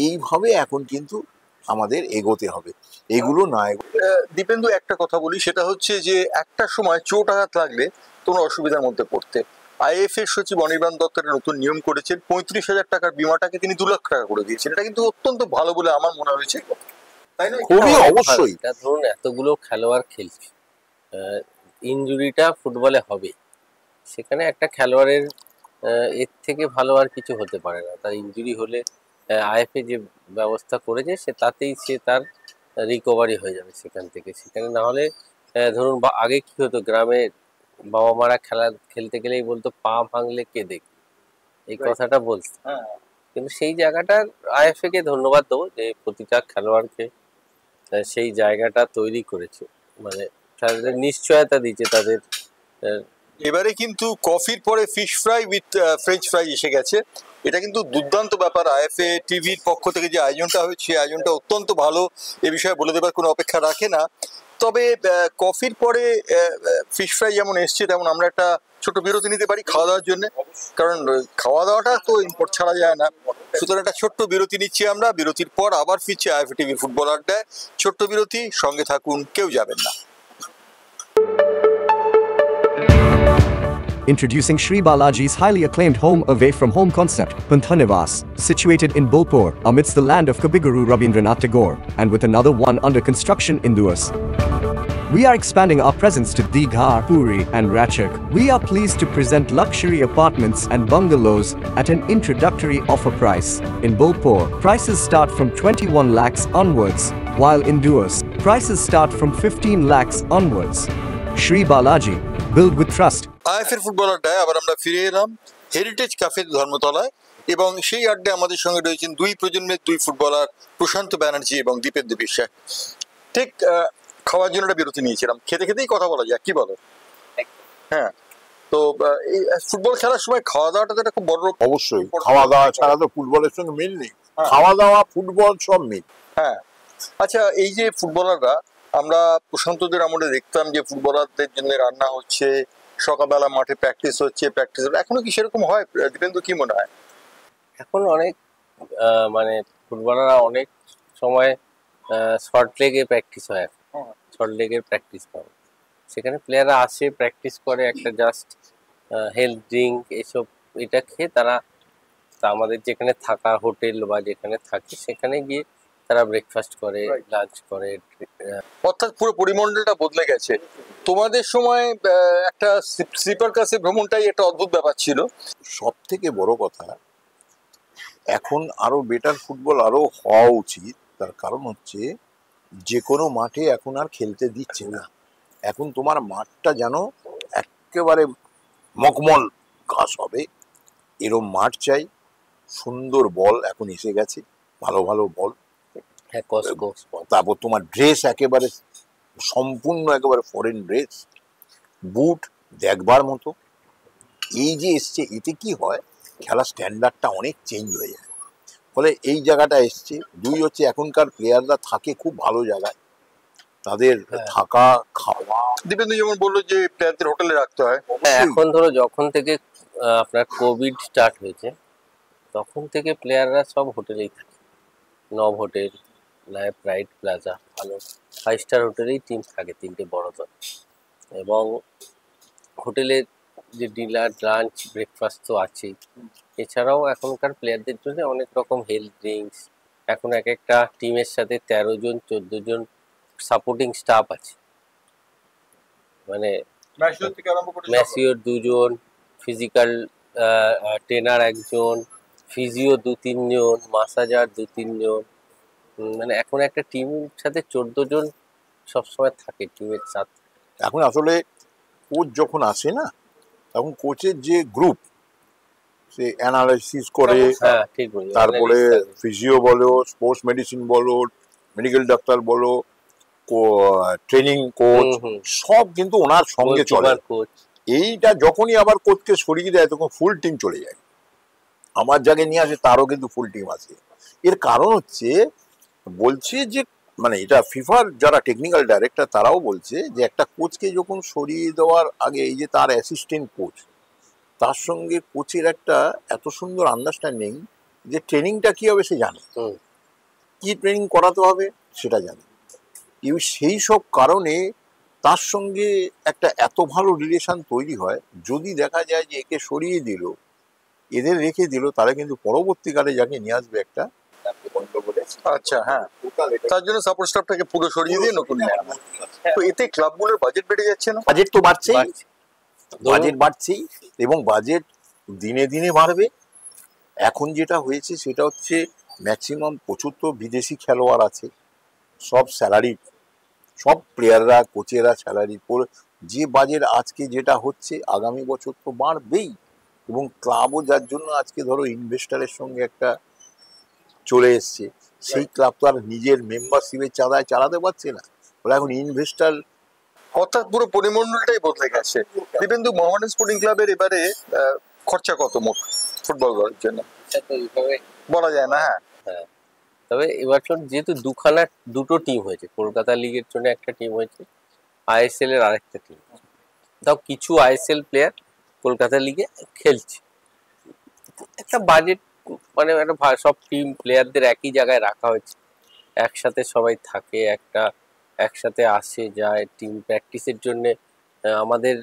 এইভাবে এখন কিন্তু আমাদের এগোতে হবে, এগুলো না দীপেন্দু, একটা কথা বলি, সেটা হচ্ছে যে একটা সময় চোট আঘাত লাগলে তোমরা অসুবিধার মধ্যে পড়তে। আইএফএ সচিব অনির্বাণ দত্তের নতুন নিয়ম করেছেন, 35,000 টাকার বিমাটাকে তিনি 2 লাখ টাকা করে দিয়েছেন। এটা কিন্তু অত্যন্ত ভালো বলে আমার মনে হয়েছে, তাই না? খুবই, অবশ্যই। এটা ধরুন এতগুলো খেলোয়াড় খেলছে, ইনজুরিটা ফুটবলে হবে, সেখানে একটা খেলোয়াড়ের এর থেকে ভালো আর কিছু হতে পারে না। তার ইনজুরি হলে আইএফএ যে ব্যবস্থা করেছে তাতেই সে তার রিকভারি হয়ে যাবে সেখান থেকে। সেখানে না হলে ধরুন আগে কি হতো, গ্রামে বাবা মারা খেলতে গেলেই বলতো পা ভাঙলে কে দেখবে, এই কথাটা বলতো। কিন্তু সেই জায়গাটা আইএফএ কে ধন্যবাদ দেবো যে প্রতিটা খেলোয়াড়কে সেই জায়গাটা তৈরি করেছে, মানে তাদের নিশ্চয়তা দিচ্ছে তাদের। এবারে কিন্তু কফির পরে fish fry with French fry এসে গেছে। এটা কিন্তু দুর্দান্ত ব্যাপার। আইএফএ টিভির পক্ষ থেকে যে আয়োজনটা হয়েছে সেই আয়োজনটা অত্যন্ত ভালো, এ বিষয়ে বলে দেবার কোনো অপেক্ষা রাখে না। তবে কফির পরে ফিশ ফ্রাই যেমন এসছে, তেমন আমরা একটা ছোট বিরতি নিতে পারি খাওয়া দাওয়ার জন্য, কারণ খাওয়া দাওয়াটা তো ইম্পোর্ট ছাড়া যায় না। সুতরাং একটা ছোট্ট বিরতি নিচ্ছি আমরা। বিরতির পর আবার ফিরছি আইএফএ টিভি ফুটবল আড্ডায়। ছোট্ট বিরতি, সঙ্গে থাকুন, কেউ যাবেন না। Introducing Sri Balaji's highly acclaimed home away from home concept, Panthanivas, situated in Bolpur, amidst the land of Kabiguru Rabindranath Tagore, and with another one under construction in Duas. We are expanding our presence to Digha, Puri, and Ratchak. We are pleased to present luxury apartments and bungalows at an introductory offer price. In Bolpur, prices start from 21 lakhs onwards, while in Duas, prices start from 15 lakhs onwards. Sri Balaji, build with trust. আইএফএর football আড্ডায় আবার আমরা ফিরে এলাম heritage cafe ধর্মতলায়, এবং সেই আড্ডায় আমাদের সঙ্গে রয়েছেন দুই প্রজন্মের দুই ফুটবলার, প্রশান্ত ব্যানার্জি এবং দীপেন্দ্র বিশ্বাস। ঠিক খাওয়ার জন্য একটা বিরতি নিয়েছিলাম, খেতে খেতেই কথা বলা যায়, কি বলো? হ্যাঁ, তো এই ফুটবল খেলার সময় খাওয়া দাওয়াটা তো একটা খুব বড়। অবশ্যই, খাওয়া দাওয়া ছাড়া তো ফুটবলের সঙ্গে মিল নেই। খাওয়া দাওয়া, ফুটবল সব মিল। হ্যাঁ, আচ্ছা, এই যে ফুটবলাররা, আমরা প্রশান্তদের আমলে দেখতাম যে ফুটবলারদের জন্য রান্না হচ্ছে, সকালবেলা মাঠে প্র্যাকটিস হচ্ছে, এখনো কি সেরকম হয়? দীপেন্দ্র, কি মনে হয়? এখন অনেক মানে ফুটবলাররা অনেক সময় শর্ট লেগে প্র্যাকটিস হয়, শর্ট লেগের প্র্যাকটিস করে, সেখানে প্লেয়াররা আসে প্র্যাকটিস করে একটা জাস্ট হেলথ ড্রিঙ্ক এসব এটা খেয়ে তারা আমাদের যেখানে থাকা হোটেল বা যেখানে থাকে সেখানে গিয়ে তারা ব্রেকফাস্ট করে, লাঞ্চ করে। অর্থাৎ পুরো পরিমণ্ডলটা বদলে গেছে। তোমাদের সময় একটা স্লিপার ক্লাসে ভ্রমণটাই একটা অদ্ভুত ব্যাপার ছিল। সব থেকে বড় কথা, এখন আরো বেটার ফুটবল আরো হওয়া উচিত। তার কারণ হচ্ছে যে কোনো মাঠে এখন আর খেলতে দিচ্ছে না। এখন তোমার মাঠটা যেন একেবারে মকমল ঘাস হবে, এরম মাঠ চাই। সুন্দর বল এখন এসে গেছে, ভালো ভালো বল। তারপর তোমার ড্রেস একেবারে সম্পূর্ণ একেবারে ফরেন ড্রেস, বুট দেখবার মতো। এই যে এসছে, এতে কি হয়, খেলার স্ট্যান্ডার্ডটা অনেক চেঞ্জ হয়ে যায়। ফলে এই জায়গাটা এসছে। দুই হচ্ছে এখনকার প্লেয়াররা থাকে খুব ভালো জায়গায়, তাদের থাকা খাওয়া। দীপেন্দ্র যেমন বললো যে প্লেয়ারদের হোটেলে রাখতে হয়। এখন ধরো যখন থেকে আপনার কোভিড স্টার্ট হয়েছে তখন থেকে প্লেয়াররা সব হোটেলেই থাকে। নব হোটেল, প্রাইড প্লাজা, ভালো 5 স্টার হোটেলেই টিম থাকে, 3টে বড় দল। এবং হোটেলে যে ডিনার, লাঞ্চ, ব্রেকফাস্ট তো আছেই। এছাড়াও এখনকার প্লেয়ারদের জন্য অনেক রকম হেলথ ড্রিঙ্কস। এখন এক একটা টিমের সাথে 13 জন 14 জন সাপোর্টিং স্টাফ আছে, মানে ম্যাসিওর 2 জন, ফিজিক্যাল ট্রেনার 1 জন, ফিজিও 2-3 জন, মাসাজার 2-3 জন। মানে এখন একটা টিমের সাথে 14 জন সবসময় থাকে টিমের সাথে। এখন আসলে কোচ যখন আসে না, তখন কোচের যে গ্রুপ, সে অ্যানালাইসিস করে, তারপরে ফিজিও বলো, স্পোর্টস মেডিসিন বলো, মেডিকেল ডাক্তার বলো, ট্রেনিং কোচ, সব কিন্তু ওনার সঙ্গে চলে। এইটা যখনই আবার কোচকে সরিয়ে দেয় তখন ফুল টিম চলে যায়। আমার জায়গায় নিয়ে আসে তারও কিন্তু ফুল টিম আছে। এর কারণ হচ্ছে, বলছে যে মানে এটা ফিফার যারা টেকনিক্যাল ডাইরেক্টর তারাও বলছে যে একটা কোচকে যখন সরিয়ে দেওয়ার আগে এই যে তার অ্যাসিস্ট্যান্ট কোচ, তার সঙ্গে কোচের একটা এত সুন্দর আন্ডারস্ট্যান্ডিং যে ট্রেনিংটা কি হবে সে জানে, কি ট্রেনিং করাতে হবে সেটা জানে। কিন্তু সেই সব কারণে তার সঙ্গে একটা এত ভালো রিলেশন তৈরি হয়। যদি দেখা যায় যে একে সরিয়ে দিল, এদের রেখে দিল, তারা কিন্তু পরবর্তীকালে যাকে নিয়ে আসবে একটা। আচ্ছা, হ্যাঁ, তার জন্য সাপোর্ট স্টাফটাকে পুরো সরিয়ে দিয়ে নতুন নেওয়া হয়। তো এতে ক্লাবগুলোর বাজেট বেড়ে যাচ্ছে না? বাজেট তো বাড়ছেই, বাজেট বাড়ছেই, এবং বাজেট দিনে দিনে বাড়বে। এখন যেটা হয়েছে সেটা হচ্ছে ম্যাক্সিমাম প্রচুর তো বিদেশি খেলোয়াড় আছে, সব স্যালারি, সব প্লেয়াররা কোচেরা স্যালারি পড়ে, যে বাজেট আজকে যেটা হচ্ছে আগামী বছর তো বাড়বেই। এবং ক্লাবও যার জন্য আজকে ধরো ইনভেস্টারের সঙ্গে একটা চলে এসছে, সেই ক্লাব তো আর নিজের মেম্বারশিপের চাঁদায় চালাতে পারছে না, ওরা এখন ইনভেস্টার। অর্থাৎ পুরো পরিমণ্ডলটাই বদলে গেছে। দিবেন্দু, মোহামেডান স্পোর্টিং ক্লাবের এবারে খরচা কত মোট ফুটবল করার জন্য বলা যায় না? হ্যাঁ, হ্যাঁ, তবে এবছর যেহেতু দুটো টিম হয়েছে, কলকাতা লিগের জন্য একটা টিম হয়েছে, আইএসএল এর আরেকটা টিম, তাও কিছু আইএসএল প্লেয়ার কলকাতা লিগে খেলছে। একটা বাজেট মানে একটা সব টিম প্লেয়ারদের একই জায়গায় রাখা হয়েছে, একসাথে সবাই থাকে, একসাথে আসে যায় টিম প্র্যাকটিসের জন্য। আমাদের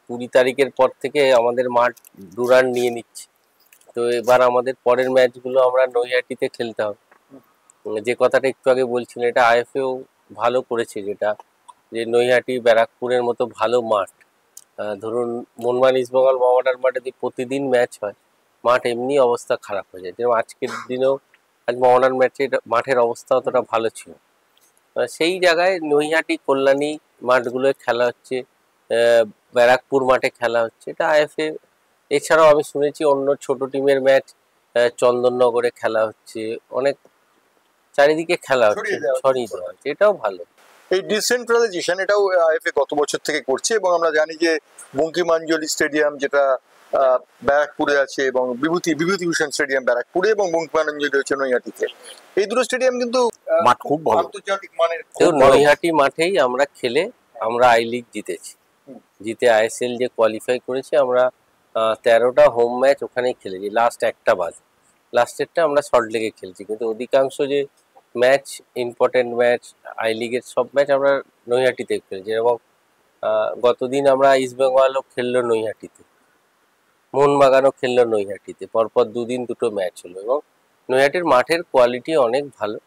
20 তারিখের পর থেকে আমাদের মাঠ ডুরান্ড নিয়ে নিচ্ছে। তো এবার আমাদের পরের ম্যাচগুলো আমরা নৈহাটিতে খেলতে হবে। যে কথাটা একটু আগে বলছিলেন, এটা আইএফএও ভালো করেছে, যেটা যে নৈহাটি ব্যারাকপুরের মতো ভালো মাঠ, ধরুন মোহনবাগান ইস্টবেঙ্গল মোহামেডান মাঠে যদি প্রতিদিন ম্যাচ হয়, মাঠ এমনি অবস্থা খারাপ হয়ে যায়। যেরকম আজকের দিনেও আজ মোহনবাগান ম্যাচে মাঠের অবস্থা অতটা ভালো ছিল। সেই জায়গায় নৈহাটি কল্যাণী মাঠগুলোয় খেলা হচ্ছে, ব্যারাকপুর মাঠে খেলা হচ্ছে, এটা আইএফএ। এছাড়াও আমি শুনেছি অন্য ছোট টিমের ম্যাচ চন্দননগরে খেলা হচ্ছে, অনেক চারিদিকে খেলা হচ্ছে, ছড়িয়ে দেওয়া হচ্ছে, এটাও ভালো। এই ডিসেন্ট্রালাইজেশন এটাও আইএফএ গত বছর থেকে করছে, এবং আমরা জানি যে বঙ্কিমাঞ্জলি স্টেডিয়াম যেটা ব্যারাকপুরে আছে, এবং বিভূতিভূষণ স্টেডিয়াম ব্যারাকপুরে, এবং বঙ্কিমাঞ্জলি হচ্ছে নৈহাটিতে। এই দুটো স্টেডিয়াম কিন্তু মাঠ খুব ভালো, আন্তর্জাতিক মানের। নৈহাটি মাঠেই আমরা খেলে আমরা আই লিগ জিতেছি, জিতে আইএসএল যে কোয়ালিফাই করেছি আমরা 13টা হোম ম্যাচ ওখানেই খেলেছি, লাস্ট একটা বাদ, লাস্টেরটা আমরা সল্টলেকে খেলছি। কিন্তু অধিকাংশ যে ম্যাচ, ইম্পর্টেন্ট ম্যাচ, আই লিগের সব ম্যাচ আমরা নৈহাটিতে খেলেছি। এবং গতদিন আমরা ইস্টবেঙ্গলও খেললো নৈহাটিতে, মোহনবাগানও খেললো নৈহাটিতে, পরপর দুদিন দুটো ম্যাচ হলো। এবং নৈহাটির মাঠের কোয়ালিটি অনেক ভালো,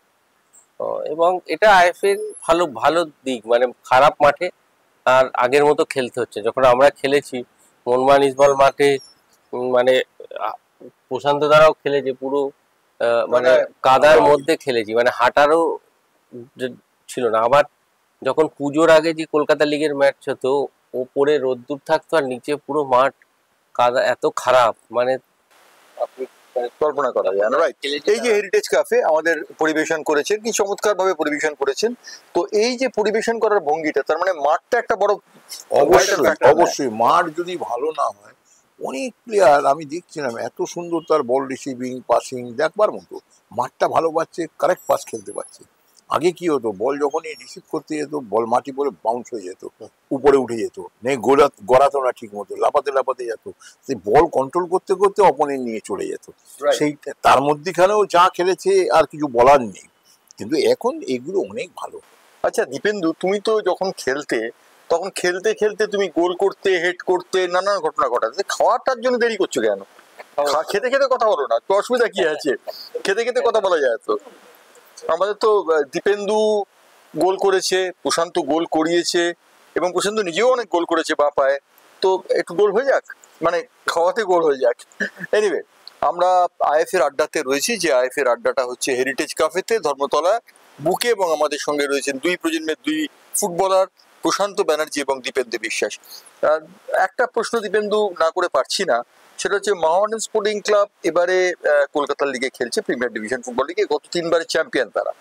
এবং এটা আইএফএর ভালো ভালো দিক, মানে খারাপ মাঠে আর আগের মতো খেলতে হচ্ছে। যখন আমরা খেলেছি মোহনবাগান ইস্টবেঙ্গল মাঠে, মানে প্রশান্ত দ্বারাও খেলেছে, পুরো মানে কাদার মধ্যে খেলেছি, মানে হাঁটারও ছিল না। আবার যখন পুজোর আগে যে কলকাতা লিগের ম্যাচ হতো, ওপরে রোদ্দুর থাকতো আর নিচে পুরো মাঠ কাদা, এত খারাপ, মানে আপনি কল্পনা করা যায় না। রাইট, এই যে হেরিটেজ ক্যাফে আমাদের পরিবেশন করেছেন, কি চমৎকার ভাবে পরিবেশন করেছেন। তো এই যে পরিবেশন করার ভঙ্গিটা, তার মানে মাঠটা একটা বড়, অবশ্যই মাঠ যদি ভালো না হয়, অনেক প্লেয়ার আমি দেখছিলাম এত সুন্দর তার বল রিসিভিং পাসিং দেখবার মতো, মাঠটা ভালো পাচ্ছে, কারেক্ট পাস খেলতে পারছে। আগে কি হতো, বল যখনই রিসিভ করতে যেত বল মাটি পরে বাউন্স হয়ে যেত, উপরে উঠে যেত, নেই গড়াতো না ঠিক মতো, লাপাতে লাপাতে যেত, সেই বল কন্ট্রোল করতে করতে অপোনেন্ট নিয়ে চলে যেত। সেই তার মধ্যেখানেও যা খেলেছে আর কিছু বলার নেই, কিন্তু এখন এগুলো অনেক ভালো। আচ্ছা দীপেন্দু, তুমি তো যখন খেলতে, তখন খেলতে খেলতে তুমি গোল করতে, হেড করতে, নানান ঘটনা ঘটাতে, খাওয়াটার জন্য দেরি করছো কেন? খেতে খেতে কথা বলো না তো, অসুবিধা কি আছে? খেতে খেতে কথা বলা যায় তো। আমাদের তো দীপেন্দু গোল করেছে, প্রশান্ত গোল করিয়েছে, এবং প্রশান্ত নিজেও অনেক গোল করেছে বাঁ পায়ে। তো একটু গোল হয়ে যাক, মানে খাওয়াতে গোল হয়ে যাক। এনিওয়ে, আমরা আইএফএর আড্ডাতে রয়েছি, যে আইএফএর আড্ডাটা হচ্ছে হেরিটেজ ক্যাফেতে ধর্মতলা বুকে, এবং আমাদের সঙ্গে রয়েছেন দুই প্রজন্মের দুই ফুটবলার, প্রশান্ত ব্যানার্জি এবং দীপেন্দু বিশ্বাস। একটা প্রশ্ন দীপেন্দু না করে পারছি না, সেটা হচ্ছে মোহামেডান স্পোর্টিং ক্লাব এবারে কলকাতা লিগে খেলছে, প্রিমিয়ার ডিভিশন ফুটবল লিগে, গত 3বারের চ্যাম্পিয়ন তারা।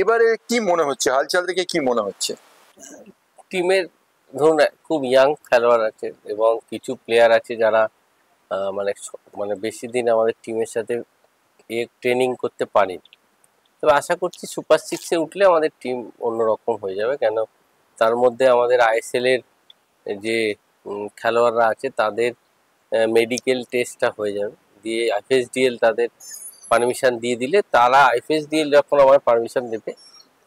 এবারে কি মনে হচ্ছে, হালচাল দেখে কি মনে হচ্ছে? টিমের ধরুন খুব ইয়াং খেলোয়াড় আছে, এবং কিছু প্লেয়ার আছে যারা মানে মানে বেশি দিন আমাদের টিমের সাথে ট্রেনিং করতে পারেনি। তবে আশা করছি সুপার 6-এ উঠলে আমাদের টিম অন্যরকম হয়ে যাবে, কেন তার মধ্যে আমাদের আইএসএল এর যে খেলোয়াড়রা আছে তাদের মেডিকেল টেস্টটা হয়ে যাবে, দিয়ে আইএফএসডিএল তাদের পারমিশন দিয়ে দিলে, তারা আইএফএসডিএল যখন আমার পারমিশন দেবে,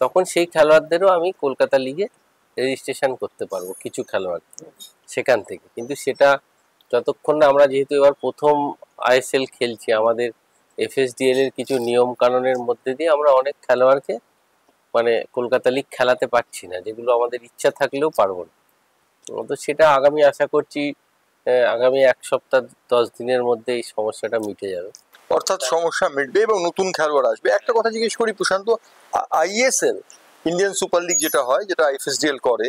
তখন সেই খেলোয়াড়দেরও আমি কলকাতা লিগে রেজিস্ট্রেশন করতে পারবো, কিছু খেলোয়াড় সেখান থেকে। কিন্তু সেটা যতক্ষণ না আমরা, যেহেতু এবার প্রথম আইএসএল খেলছি, আমাদের এফএসডিএল এর কিছু নিয়ম কানুনের মধ্যে দিয়ে আমরা অনেক খেলোয়াড়কে মানে কলকাতা লিগ খেলাতে পারছি না, যেগুলো আমাদের ইচ্ছা থাকলেও পারবো না। তো সেটা আগামী আশা করছি আগামী 1 সপ্তাহ 10 দিনের মধ্যে এই সমস্যাটা মিটে যাবে। অর্থাৎ সমস্যা মিটবে এবং নতুন খেলোয়াড় আসবে। একটা কথা জিজ্ঞেস করি প্রশান্ত, আইএসএল ইন্ডিয়ান সুপার লিগ যেটা হয়, যেটা আইএফএসডিএল করে,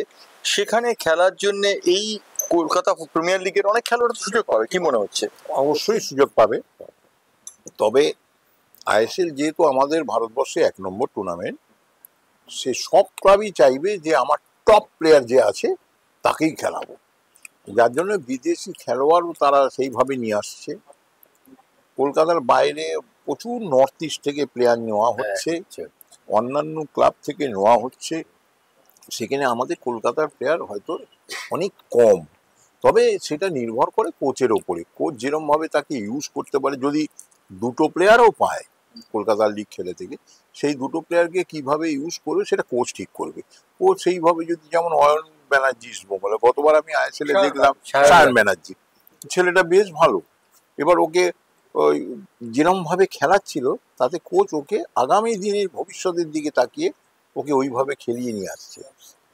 সেখানে খেলার জন্য এই কলকাতা প্রিমিয়ার লিগের অনেক খেলোয়াড় সুযোগ পাবে, কি মনে হচ্ছে? অবশ্যই সুযোগ পাবে, তবে আইএসএল যেহেতু আমাদের ভারতবর্ষে 1 নম্বর টুর্নামেন্ট, সে সব ক্লাবই চাইবে যে আমার টপ প্লেয়ার যে আছে তাকেই খেলাবো, যার জন্য বিদেশি খেলোয়াড়ও তারা সেইভাবে নিয়ে আসছে। কলকাতার বাইরে প্রচুর নর্থ ইস্ট থেকে প্লেয়ার নেওয়া হচ্ছে, অন্যান্য ক্লাব থেকে নেওয়া হচ্ছে, সেখানে আমাদের কলকাতার প্লেয়ার হয়তো অনেক কম। তবে সেটা নির্ভর করে কোচের ওপরে, কোচ যেরকম ভাবে তাকে ইউজ করতে পারে। যদি 2টো প্লেয়ারও পায় কলকাতার লিগ খেলে থেকে, সেই 2টো প্লেয়ারকে কিভাবে ইউজ করবে সেটা কোচ ঠিক করবে। কোচ সেইভাবে যদি, যেমন অয়ন ব্যানার্জি বলে, গতবার আমি আইএসএল এ দেখলাম সায়ন ব্যানার্জি, ছেলেটা বেশ ভালো। এবার ওকে ওই যেরকম ভাবে খেলাচ্ছিল, তাতে কোচ ওকে আগামী দিনের ভবিষ্যতের দিকে তাকিয়ে ওকে ওইভাবে খেলিয়ে নিয়ে আসছে।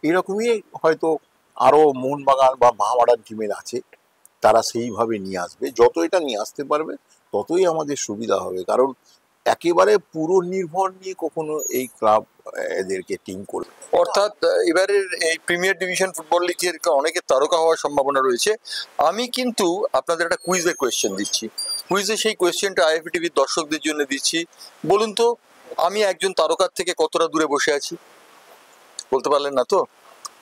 এরকমই হয়তো আরো মোহনবাগান বা মহামেডান টিমের আছে, তারা সেইভাবে নিয়ে আসবে। যত এটা নিয়ে আসতে পারবে ততই আমাদের সুবিধা হবে, কারণ একেবারে পুরো নির্ভর নিয়ে কখনো এই ক্লাব এদেরকে টিম করবে। অর্থাৎ এবারের এই প্রিমিয়ার ডিভিশন ফুটবল লিগের অনেকের তারকা হওয়ার সম্ভাবনা রয়েছে। আমি কিন্তু আপনাদের একটা কুইজের কোয়েশ্চেন দিচ্ছি, কুইজে সেই কোয়েশ্চেনটা আইএফএ টিভির দর্শকদের জন্য দিচ্ছি। বলুন তো, আমি একজন তারকার থেকে কতটা দূরে বসে আছি? বলতে পারলেন না তো?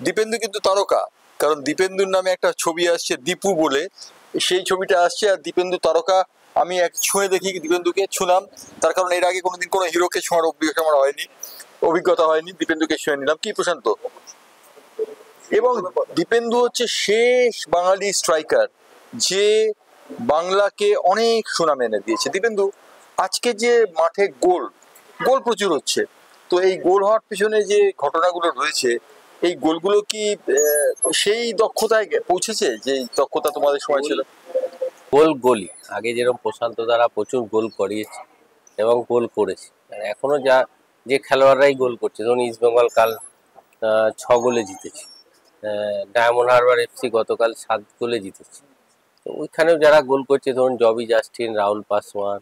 দীপেন্দু কিন্তু তারকা, কারণ দীপেন্দুর নামে একটা ছবি আসছে দীপু বলে, সেই ছবিটা আসছে, আর দীপেন্দু তারকা। আমি এক ছুঁয়ে দেখি দীপেন্দুকে, ছুঁলাম, তার কারণ এর আগে কোনোদিন কোনো হিরোকে ছোঁয়ার অভিজ্ঞতা হয়নি, দীপেন্দুকে ছুঁয়ে নিলাম। কি প্রশান্ত? এবং দীপেন্দু হচ্ছে শেষ বাঙালি স্ট্রাইকার যে বাংলাকে অনেক সুনাম এনে দিয়েছে। দীপেন্দু, আজকে যে মাঠে গোল প্রচুর হচ্ছে, তো এই গোল হওয়ার পিছনে যে ঘটনাগুলো রয়েছে, এই গোলগুলো কি সেই দক্ষতায় পৌঁছেছে যে দক্ষতা তোমাদের সময় ছিল? গোলই আগে যেরকম প্রশান্ত দ্বারা প্রচুর গোল করিয়েছে এবং গোল করেছে, আর এখনো যে খেলোয়াড়রাই গোল করছে, ধরুন ইস্ট বেঙ্গল কাল 6 গোলে জিতেছে, ডায়মন্ড হারবার এফসি গতকাল 7 গোলে জিতেছে। তো ওইখানেও যারা গোল করছে, ধরুন জবি জাস্টিন, রাহুল পাসওয়ান,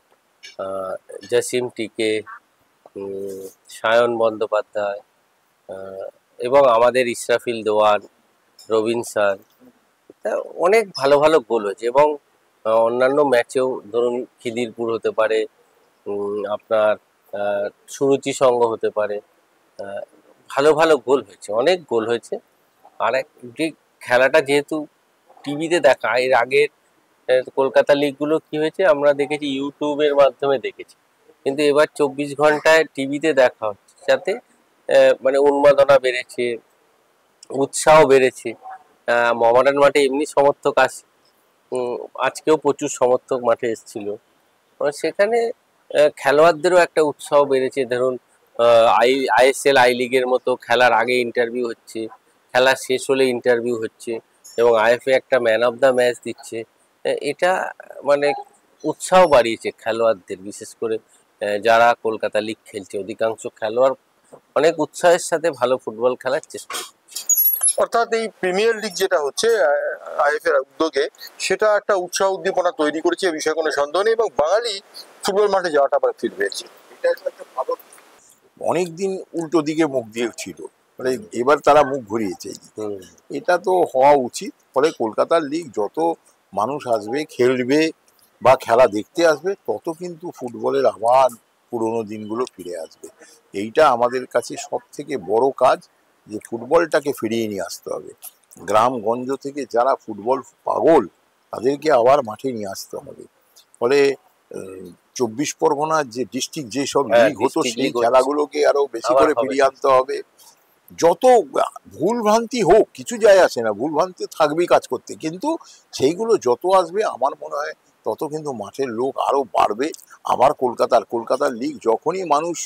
জসিম টিকে, সায়ন বন্দ্যোপাধ্যায়, এবং আমাদের ইসরাফিল দেওয়ান, রবিনসন, অনেক ভালো ভালো গোল হয়েছে। এবং অন্যান্য ম্যাচেও ধরুন খিদিরপুর হতে পারে, আপনার সুরুচি সংঘ হতে পারে, ভালো ভালো গোল হয়েছে, অনেক গোল হয়েছে। আর যে খেলাটা যেহেতু টিভিতে দেখা, এর আগের কলকাতা লিগগুলো কি হয়েছে আমরা দেখেছি ইউটিউবের মাধ্যমে দেখেছি, কিন্তু এবার 24 ঘন্টায় টিভিতে দেখা হচ্ছে, যাতে মানে উন্মাদনা বেড়েছে, উৎসাহ বেড়েছে। মোহামেডান মাঠে এমনি সমর্থক আসে, আজকেও প্রচুর সমর্থক মাঠে এসেছিল, সেখানে খেলোয়াড়দেরও একটা উৎসাহ বেড়েছে। ধরুন আইএসএল আই লিগের মতো খেলার আগে ইন্টারভিউ হচ্ছে, খেলা শেষ হলে ইন্টারভিউ হচ্ছে, এবং আইএফএ একটা ম্যান অফ দ্য ম্যাচ দিচ্ছে। এটা মানে উৎসাহ বাড়িয়েছে খেলোয়াড়দের, বিশেষ করে যারা কলকাতা লিগ খেলছে, অধিকাংশ খেলোয়াড় অনেক উৎসাহের সাথে ভালো ফুটবল খেলার চেষ্টা করছে। অর্থাৎ এই প্রিমিয়ার লিগ যেটা হচ্ছে আইএফএ এর উদ্যোগে, সেটা একটা উৎসাহ উদ্দীপনা তৈরি করেছে, এ বিষয়ে কোনো সন্দেহ নেই, এবং বাঙালি ফুটবল মাঠে যাওয়াটা আবার ফিরে পেয়েছে। অনেকদিন উল্টো দিকে মুখ দিয়ে ছিল, মানে এবার তারা মুখ ঘুরিয়েছে। এটা তো হওয়া উচিত। ফলে কলকাতার লিগ যত মানুষ আসবে, খেলবে বা খেলা দেখতে আসবে, তত কিন্তু ফুটবলের আবার পুরোনো দিনগুলো ফিরে আসবে। এইটা আমাদের কাছে সব থেকে বড় কাজ, যে ফুটবলটাকে ফিরিয়ে নিয়ে আসতে হবে। গ্রামগঞ্জ থেকে যারা ফুটবল পাগল, তাদেরকে আবার মাঠে নিয়ে আসতে হবে। ফলে 24 পরগনার যে ডিস্ট্রিক্ট যেসব লিগ হতো, সেই খেলাগুলোকে আরো বেশি করে ফিরিয়ে আনতে হবে। যত ভুল ভ্রান্তি হোক, কিছু যায় আসে না, ভুল ভ্রান্তি থাকবেই কাজ করতে, কিন্তু সেইগুলো যত আসবে আমার মনে হয় তত কিন্তু মাঠের লোক আরো বাড়বে। আবার কলকাতার লিগ যখনই মানুষ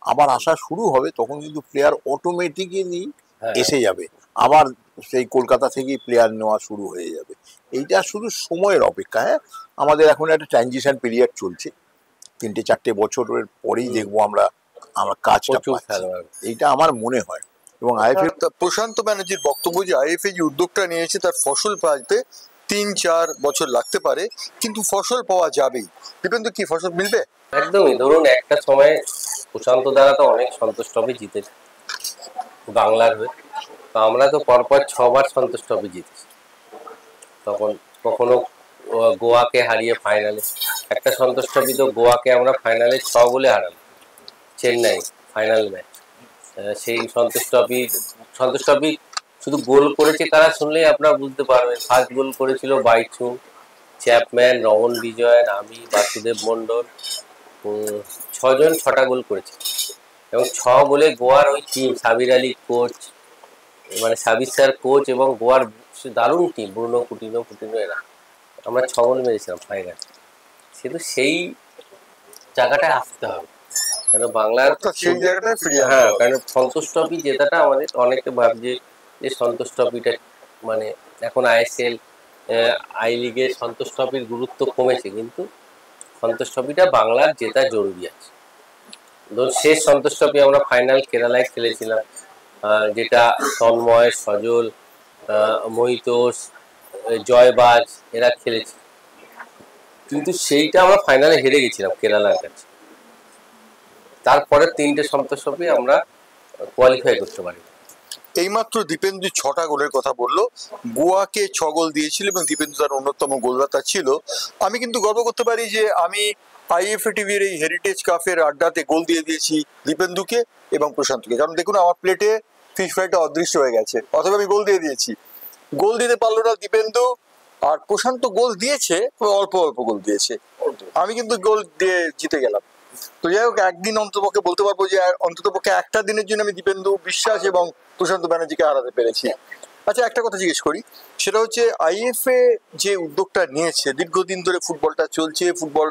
আবার আসা শুরু হবে, তখন কিন্তু প্লেয়ার অটোমেটিক্যালি এসে যাবে, আবার সেই কলকাতা থেকেই প্লেয়ার নেওয়া শুরু হয়ে যাবে। এইটা শুধু সময়ের অপেক্ষা। হ্যাঁ, আমাদের এখন একটা ট্রানজিশন পিরিয়ড চলছে, 3-4 বছরের পরেই দেখবো আমরা কাজটা পাচ্ছি, এইটা আমার মনে হয়। এবং আইএফএ প্রশান্ত ব্যানার্জির বক্তব্য যে আইএফএ যে উদ্যোগটা নিয়েছে, তার ফসল পাইতে 3-4 বছর লাগতে পারে, কিন্তু ফসল পাওয়া যাবেই। দীপেন্দু, কি ফসল মিলবে? একদমই। ধরুন একটা সময় প্রশান্ত দ্বারা তো অনেক সন্তোষ ট্রফি জিতেছে বাংলার হয়ে, তো আমরা তো পরপর 6 বার সন্তোষ ট্রফি জিতেছি। তখন কখনো গোয়াকে হারিয়ে ফাইনালে, একটা সন্তোষ ট্রফি তো গোয়াকে আমরা ফাইনালে 6 গোলে হারালাম, চেন্নাই ফাইনাল ম্যাচ। সেই সন্তোষ ট্রফি শুধু গোল করেছে কারা শুনলেই আপনারা বুঝতে পারবেন। ফার্স্ট গোল করেছিল বাইচু, চ্যাপম্যান, রমন বিজয়ন, আমি, বাসুদেব মন্ডল, 6 জন 6টা গোল করেছে। এবং 6 গোলে গোয়ার ওই টিম, সাবির আলী কোচ, মানে সাবির স্যার কোচ, এবং গোয়ার দারুণ টিম, ব্রুনো কুটিনো এরা, আমরা 6 গোল মেরেছিলাম ফাইনাল। কিন্তু সেই জায়গাটায় আসতে হবে, কেন বাংলার সেই জায়গাটায় ফিরে আসতে হ্যাঁ, হবে। কারণ সন্তোষ ট্রফি জেতাটা আমাদের, অনেকে ভাবছে যে সন্তোষ ট্রফিটা মানে এখন ISL আই লিগে সন্তোষ ট্রফির গুরুত্ব কমেছে, কিন্তু সন্তোষ ট্রফিটা বাংলার জেতা জরুরি আছে। ধরুন শেষ সন্তোষ ট্রফি আমরা ফাইনাল কেরালায় খেলেছিলাম, যেটা তন্ময়, সজল, মহিতোষ, জয়বাজ এরা খেলেছে, কিন্তু সেইটা আমরা ফাইনালে হেরে গেছিলাম কেরালার কাছে। তারপরে 3টে সন্তোষ ট্রফি আমরা কোয়ালিফাই করতে পারি। এইমাত্র দীপেন্দু 6টা গোলের কথা বললো, গোয়াকে 6 গোল দিয়েছিল এবং দীপেন্দু তার অন্যতম গোলদাতা ছিল। আমি কিন্তু গর্ব করতে পারি যে আমি IFA টিভির এই হেরিটেজ কাপের আড্ডাতে গোল দিয়ে দিয়েছি দীপেন্দুকে এবং প্রশান্তকে। কারণ দেখুন, আমার প্লেটে ফিশ ফ্রাইটা অদৃশ্য হয়ে গেছে, অথবা আমি গোল দিয়ে দিয়েছি। গোল দিতে পারলো না দীপেন্দু, আর প্রশান্ত গোল দিয়েছে, অল্প অল্প গোল দিয়েছে, আমি কিন্তু গোল দিয়ে জিতে গেলাম। তো যাই হোক, একদিন অন্ততপক্ষে বলতে পারবো যে অন্ততপক্ষে একটা দিনের জন্য আমি দীপেন্দু বিশ্বাস এবং প্রশান্ত ব্যানার্জিকে হারাতে পেরেছি। আচ্ছা, একটা কথা জিজ্ঞেস করি, সেটা হচ্ছে IFA যে উদ্যোগটা নিয়েছে, দীর্ঘদিন ধরে ফুটবলটা চলছে, ফুটবল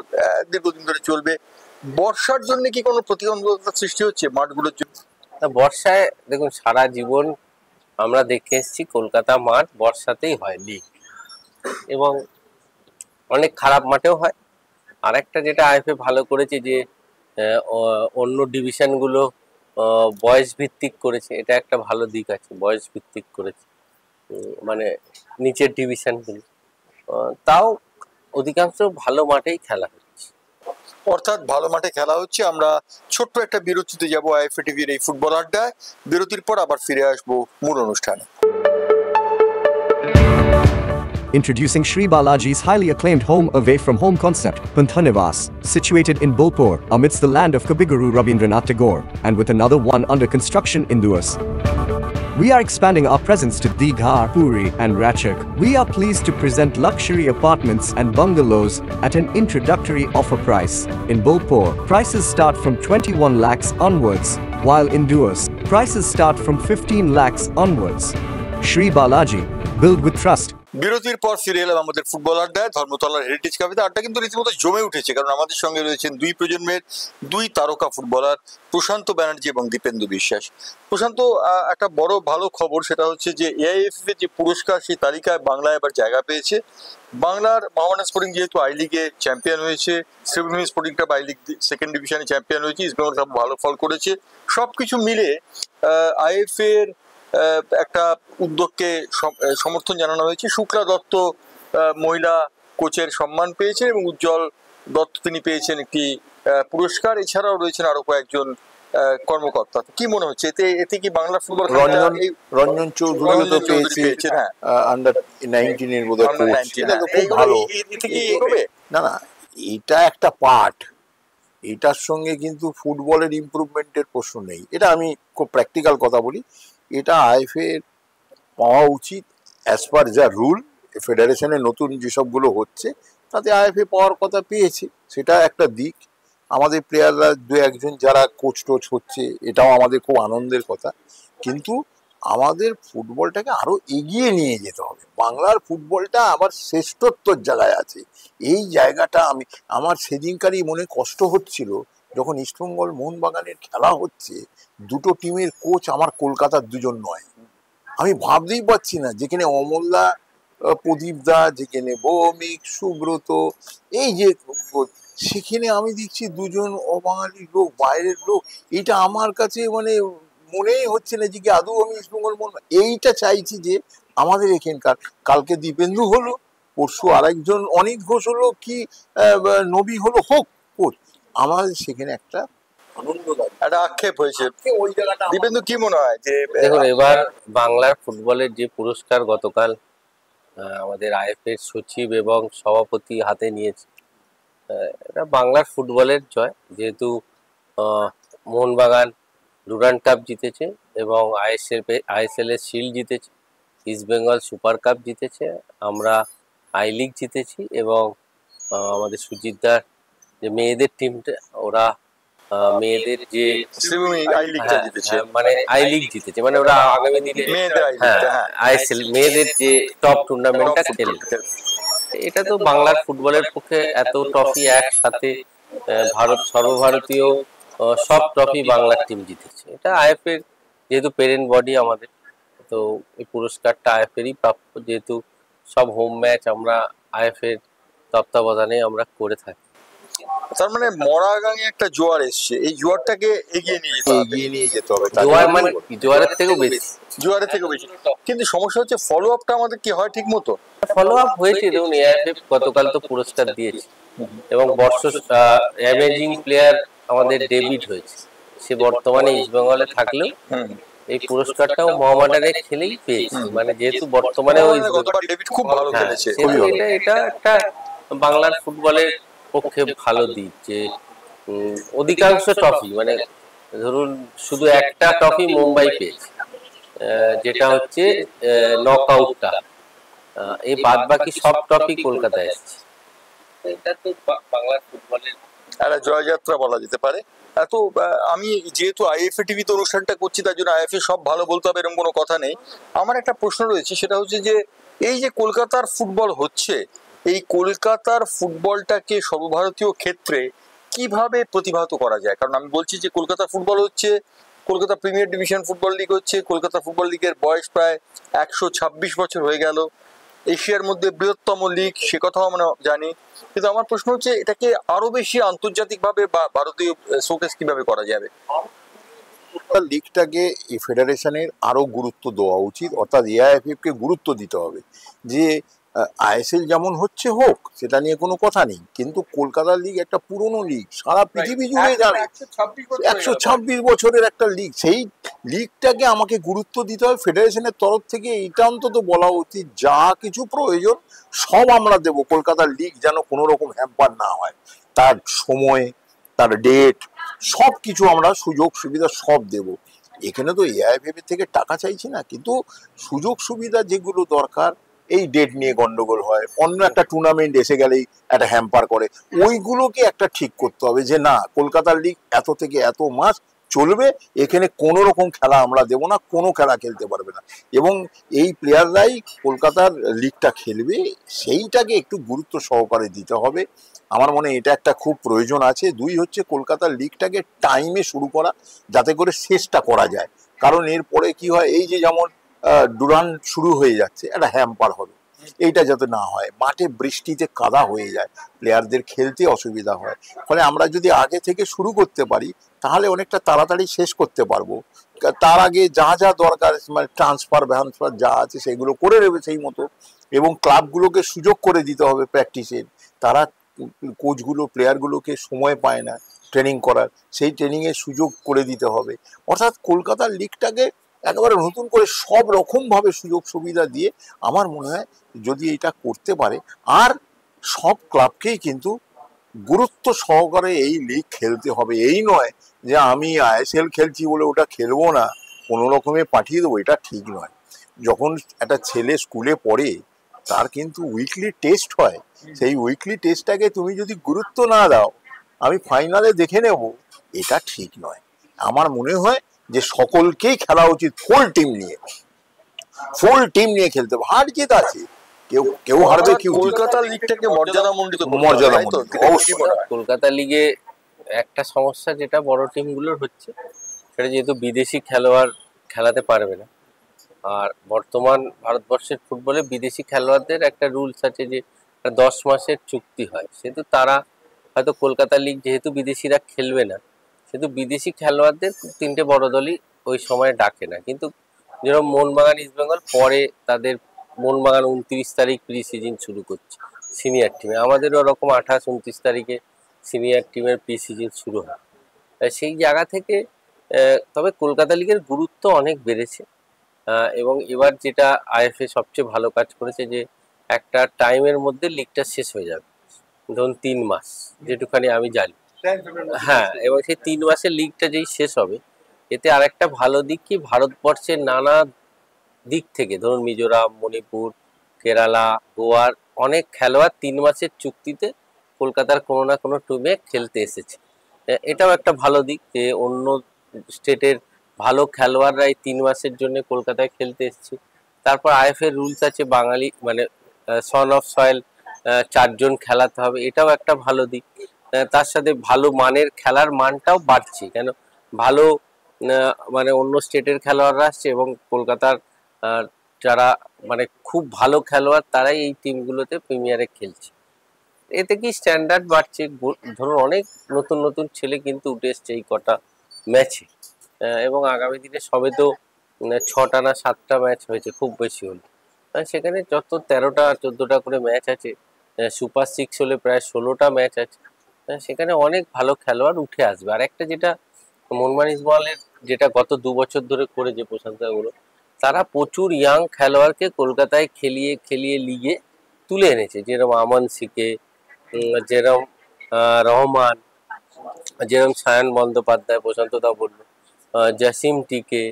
দীর্ঘদিন ধরে চলবে, বর্ষার জন্য কি কোনো প্রতিবন্ধকতা সৃষ্টি হচ্ছে মাঠগুলোর জন্য? বর্ষায় দেখুন, সারা জীবন আমরা দেখে এসেছি কলকাতা মাঠ বর্ষাতেই হয় লিগ, এবং অনেক খারাপ মাঠেও হয়। আর একটা যেটা IFA ভালো করেছে যে অন্য ডিভিশনগুলো বয়স ভিত্তিক করেছে, এটা একটা ভালো দিক আছে, বয়স ভিত্তিক করেছে, মানে নিচের ডিভিশনগুলো, তাও অধিকাংশ ভালো মাঠেই খেলা হচ্ছে। অর্থাৎ ভালো মাঠে খেলা হচ্ছে। আমরা ছোট্ট একটা বিরতিতে যাব IFA টিভির এই ফুটবল আড্ডায়। বিরতির পর আবার ফিরে আসবো মূল অনুষ্ঠানে। Introducing Sri Balaji's highly acclaimed home away from home concept, Panthanivas, situated in Bolpur, amidst the land of Kabiguru Rabindranath Tagore, and with another one under construction in Duas. We are expanding our presence to Digha, Puri, and Ratchak. We are pleased to present luxury apartments and bungalows at an introductory offer price. In Bolpur, prices start from 21 lakhs onwards, while in Duas, prices start from 15 lakhs onwards. Sri Balaji, build with trust. বিরতির পর ফিরে এলাম আমাদের football আড্ডায়, ধর্মতলার heritage কাফেতে। আড্ডা কিন্তু রীতিমতো জমে উঠেছে, কারণ আমাদের সঙ্গে রয়েছেন দুই প্রজন্মের দুই তারকা ফুটবলার, প্রশান্ত ব্যানার্জি এবং দীপেন্দু বিশ্বাস। প্রশান্ত, একটা বড় ভালো খবর, সেটা হচ্ছে যে AIFA যে পুরস্কার, সেই তালিকায় বাংলা এবার জায়গা পেয়েছে। বাংলার মোহামেডান স্পোর্টিং যেহেতু আই লিগে চ্যাম্পিয়ন হয়েছে, Sreebhumi sporting club I league second ডিভিশনে চ্যাম্পিয়ন হয়েছে, ইস্টবেঙ্গল ক্লাব ভালো ফল করেছে। সবকিছু মিলে IFA এর একটা উদ্যোগকে সমর্থন জানানো হয়েছে। শুক্লা দত্ত মহিলা কোচের সম্মান পেয়েছেন এবং উজ্জ্বল দত্ত তিনি পেয়েছেন একটি পুরস্কার। এছাড়াও রয়েছেন আরো কয়েকজন কর্মকর্তা। কি মনে হচ্ছে এতে কি বাংলা ফুটবল? রঞ্জন চৌধুরী তো পেয়েছেন, হ্যাঁ, আন্ডার 19 এর বোধহয় কোচ, এটা তো খুব ভালো। না না, এটা একটা পার্ট, এটার সঙ্গে কিন্তু ফুটবলের ইমপ্রুভমেন্টের প্রশ্ন নেই। এটা আমি খুব প্র্যাকটিক্যাল কথা বলি, এটা IFA পাওয়া উচিত অ্যাজ পার যা রুল। ফেডারেশনে নতুন যেসবগুলো হচ্ছে তাতে IFA পাওয়ার কথা পেয়েছে, সেটা একটা দিক। আমাদের প্লেয়াররা দু একজন যারা কোচ টোচ হচ্ছে, এটাও আমাদের খুব আনন্দের কথা। কিন্তু আমাদের ফুটবলটাকে আরো এগিয়ে নিয়ে যেতে হবে। বাংলার ফুটবলটা আবার শ্রেষ্ঠত্বর জায়গায় আছে, এই জায়গাটা আমার সেদিনকারই মনে কষ্ট হচ্ছিল যখন ইস্টবেঙ্গল মোহনবাগানের খেলা হচ্ছে, দুটো টিমের কোচ আমার কলকাতার দুজন নয়। আমি ভাবতেই পারছি না, যেখানে অমলদা, প্রদীপদা, যেখানে ভৌমিক, সুব্রত, এই যে সেখানে আমি দেখছি দুজন অবাঙালি লোক, বাইরের লোক। এটা আমার কাছে মানে মনেই হচ্ছে না যে কি আদৌ আমি ইস্টবেঙ্গল এইটা চাইছি যে আমাদের এখানকার। কালকে দীপেন্দু হলো, পরশু আরেকজন অনিত ঘোষ হলো কি নবী হলো, হোক কোচ, আমার সেখানে একটা আনন্দ লাগে, একটা আক্ষেপ হয়েছে। ওই জায়গাটা দীপেন্দু কি মনে হয় যে দেখুন, এবার বাংলার ফুটবলের যে পুরস্কার গতকাল আমাদের আইএফএর সচিব এবং সভাপতি হাতে নিয়েছে, এটা বাংলার ফুটবলের জয়। যেহেতু মোহনবাগান ডুরান্ড কাপ জিতেছে এবং আইএসএল এর শিল্ড জিতেছে, ইস্ট বেঙ্গল সুপার কাপ জিতেছে, আমরা আই লিগ জিতেছি এবং আমাদের সুজিতদার যে মেয়েদের টিমটা, ওরা মেয়েদের যে শ্রীভূমি আই লিগটা জিতেছে, মানে আই লিগ জিতেছে, মানে ওরা আগামী দিনে মেয়েদের আই লিগটা, হ্যাঁ আইএসএল মেয়েদের যে টপ টুর্নামেন্টটা খেলবে। এটা তো বাংলার ফুটবলের পক্ষে এত ট্রফি একসাথে, ভারত সর্বভারতীয় সব ট্রফি বাংলার টিম জিতেছে। এটা আইএফএর যেহেতু পেরেন্ট বডি আমাদের, তো এই পুরস্কারটা আইএফএরই প্রাপ্য, যেহেতু সব হোম ম্যাচ আমরা আইএফএর তত্ত্বাবধানে আমরা করে থাকি। তার মানে মরাগাঙে একটা জোয়ার এসছে, এই জোয়ারটাকে এগিয়ে নিয়ে যেতে হবে। জোয়ার মানে জোয়ারের থেকেও বেশি, জোয়ারের থেকেও বেশি। কিন্তু সমস্যা হচ্ছে ফলো আপটা আমাদের কি হয় ঠিক মতো? ফলো আপ হয়েছে। দেখুন, এআইএফএফ গতকাল তো পুরস্কার দিয়েছে এবং বর্ষ অ্যামেজিং প্লেয়ার আমাদের ডেবিট হয়েছে। সে বর্তমানে ইস্ট বেঙ্গলে থাকলেও এই পুরস্কারটাও মোহামেডানে খেলেই পেয়েছে, মানে যেহেতু বর্তমানে ওই গতবার ডেভিড খুব ভালো খেলেছে। এটা একটা বাংলার ফুটবলের পক্ষে ভালো দিক যে অধিকাংশ ট্রফি, মানে ধরুন শুধু একটা ট্রফি মুম্বাই পেয়েছে, যেটা হচ্ছে নকআউটটা, এই বাদ বাকি সব ট্রফি কলকাতায় এসেছে। এটা তো বাংলার ফুটবলের একটা জয়যাত্রা বলা যেতে পারে। এত আমি যেহেতু আইএফএ টিভিতে অনুষ্ঠানটা করছি, তার জন্য আইএফএ সব ভালো বলতে হবে এরকম কোনো কথা নেই। আমার একটা প্রশ্ন রয়েছে, সেটা হচ্ছে যে এই যে কলকাতার ফুটবল হচ্ছে, এই কলকাতার ফুটবলটাকে সর্বভারতীয় ক্ষেত্রে কিভাবে প্রতিভাত করা যায়? কারণ আমি বলছি যে কলকাতা ফুটবল হচ্ছে, Kolkata premier division football league হচ্ছে, কলকাতা ফুটবল লিগের বয়স প্রায় 126 বছর হয়ে গেল, এশিয়ার মধ্যে বৃহত্তম লিগ, সে কথাও আমরা জানি। কিন্তু আমার প্রশ্ন হচ্ছে এটাকে আরো বেশি আন্তর্জাতিকভাবে বা ভারতীয় শোকেস কিভাবে করা যাবে? লিগটাকে এই ফেডারেশনের আরো গুরুত্ব দেওয়া উচিত, অর্থাৎ এআইএফএফ কে গুরুত্ব দিতে হবে যে আইএসএল যেমন হচ্ছে হোক, সেটা নিয়ে কোনো কথা নেই, কিন্তু কলকাতা লিগ একটা পুরনো লিগ, সারা পৃথিবী জুড়ে জানে, 126 বছরের একটা লিগ, সেই লিগটাকে আমাকে গুরুত্ব দিতে হবে ফেডারেশনের তরফ থেকে। এটা অন্তত বলা উচিত যা কিছু প্রয়োজন সব আমরা দেব, কলকাতার লিগ যেন কোনো রকম হ্যাম্পার না হয়, তার সময়, তার ডেট, সব কিছু আমরা সুযোগ সুবিধা সব দেব। এখানে তো এআইএফএফ থেকে টাকা চাইছি না, কিন্তু সুযোগ সুবিধা যেগুলো দরকার, এই ডেট নিয়ে গন্ডগোল হয়, অন্য একটা টুর্নামেন্ট এসে গেলেই একটা হ্যাম্পার করে, ওইগুলোকে একটা ঠিক করতে হবে যে না, কলকাতার লিগ এত থেকে এত মাস চলবে, এখানে কোনো রকম খেলা আমরা দেবো না, কোনো খেলা খেলতে পারবে না, এবং এই প্লেয়াররাই কলকাতার লিগটা খেলবে, সেইটাকে একটু গুরুত্ব সহকারে দিতে হবে। আমার মনে এটা একটা খুব প্রয়োজন আছে। দুই হচ্ছে কলকাতার লিগটাকে টাইমে শুরু করা, যাতে করে শেষটা করা যায়, কারণ এরপরে কি হয়, এই যে যেমন ডুরান্ড শুরু হয়ে যাচ্ছে, একটা হ্যাম্পার হবে, এইটা যাতে না হয়, মাঠে বৃষ্টিতে কাদা হয়ে যায়, প্লেয়ারদের খেলতে অসুবিধা হয়, ফলে আমরা যদি আগে থেকে শুরু করতে পারি তাহলে অনেকটা তাড়াতাড়ি শেষ করতে পারবো। তার আগে যা যা দরকার, মানে ট্রান্সফার যা আছে সেগুলো করে নেবে সেই মতো, এবং ক্লাবগুলোকে সুযোগ করে দিতে হবে প্র্যাকটিসের। তারা কোচগুলো প্লেয়ারগুলোকে সময় পায় না ট্রেনিং করার, সেই ট্রেনিংয়ের সুযোগ করে দিতে হবে। অর্থাৎ কলকাতার লিগটাকে একেবারে নতুন করে সব রকমভাবে সুযোগ সুবিধা দিয়ে আমার মনে হয় যদি এটা করতে পারে, আর সব ক্লাবকেই কিন্তু গুরুত্ব সহকারে এই লিগ খেলতে হবে। এই নয় যে আমি আইএসএল খেলছি বলে ওটা খেলবো না, কোনো রকমে পাঠিয়ে দেবো, এটা ঠিক নয়। যখন একটা ছেলে স্কুলে পড়ে, তার কিন্তু উইকলি টেস্ট হয়, সেই উইকলি টেস্টটাকে তুমি যদি গুরুত্ব না দাও, আমি ফাইনালে দেখে নেব, এটা ঠিক নয়। আমার মনে হয় যে সকলকেই খেলা উচিত ফুল টিম নিয়ে খেলতে হবে। হার জিত আছে, কেউ হারবে, কেউ কলকাতা লিগটাকে মর্যাদামণ্ডিত কলকাতা লিগে একটা সমস্যা যেটা বড় টিমগুলোর হচ্ছে, সেটা যেহেতু বিদেশি খেলোয়াড় খেলাতে পারবে না, আর বর্তমান ভারতবর্ষের ফুটবলে বিদেশি খেলোয়াড়দের একটা রুলস আছে যে 10 মাসের চুক্তি হয়, সেহেতু তারা হয়তো কলকাতা লিগ যেহেতু বিদেশিরা খেলবে না, সেহেতু বিদেশি খেলোয়াড়দের 3টে বড় দলই ওই সময় ডাকে না। কিন্তু যেরকম মোহনবাগান, ইস্ট বেঙ্গল পরে তাদের মোহনবাগান 29 তারিখ প্রি সিজন শুরু করছে সিনিয়র টিমে, আমাদেরও ওরকম 28-29 তারিখে সিনিয়র টিমের প্রি সিজন শুরু হয়। সেই জায়গা থেকে তবে কলকাতা লিগের গুরুত্ব অনেক বেড়েছে, এবং এবার যেটা আইএফএ সবচেয়ে ভালো কাজ করেছে যে একটা টাইমের মধ্যে লিগটা শেষ হয়ে যাবে, ধরুন 3 মাস যেটুখানি আমি জানি। হ্যাঁ, এবং সেই 3 মাসের লিগটা যেই শেষ হবে, এতে আরেকটা ভালো দিক কি, ভারতবর্ষের নানা দিক থেকে ধরুন মিজোরাম, মণিপুর, কেরালা, গোয়ার অনেক খেলোয়াড় 3 মাসের চুক্তিতে কলকাতার কোনো না কোনো টিমে খেলতে এসেছে। এটাও একটা ভালো দিক যে অন্য স্টেটের ভালো খেলোয়াড়রা এই 3 মাসের জন্য কলকাতায় খেলতে এসেছে। তারপর আইএফএ রুলস আছে বাঙালি মানে সন অফ সয়েল 4 জন খেলাতে হবে, এটাও একটা ভালো দিক। তার সাথে ভালো মানের খেলার মানটাও বাড়ছে, কেন ভালো মানে অন্য স্টেটের খেলোয়াড়রা আসছে এবং কলকাতার যারা মানে খুব ভালো খেলোয়াড় তারাই এই টিমগুলোতে প্রিমিয়ারে খেলছে। এতে কি স্ট্যান্ডার্ড বাড়ছে, ধরুন অনেক নতুন নতুন ছেলে কিন্তু উঠে এসছে এই কটা ম্যাচে, এবং আগামী দিনে সবে তো 6টা না 7টা ম্যাচ হয়েছে খুব বেশি হলে, সেখানে যত 13টা 14টা করে ম্যাচ আছে, সুপার 6 হলে প্রায় 16টা ম্যাচ আছে, সেখানে অনেক ভালো খেলোয়াড় উঠে আসবে। আর একটা যেটা মোহনবাগান ইস্টবেঙ্গলের যেটা গত 2 বছর ধরে করেছে প্রশান্তগুলো, তারা প্রচুর ইয়াং খেলোয়াড়কে কলকাতায় খেলিয়ে খেলিয়ে লিগে তুলে এনেছে, যেরকম আমান সিকে, যেরকম রহমান, যেরকম সায়ন বন্দ্যোপাধ্যায় প্রশান্তদা বলল, জাসিম টিকে,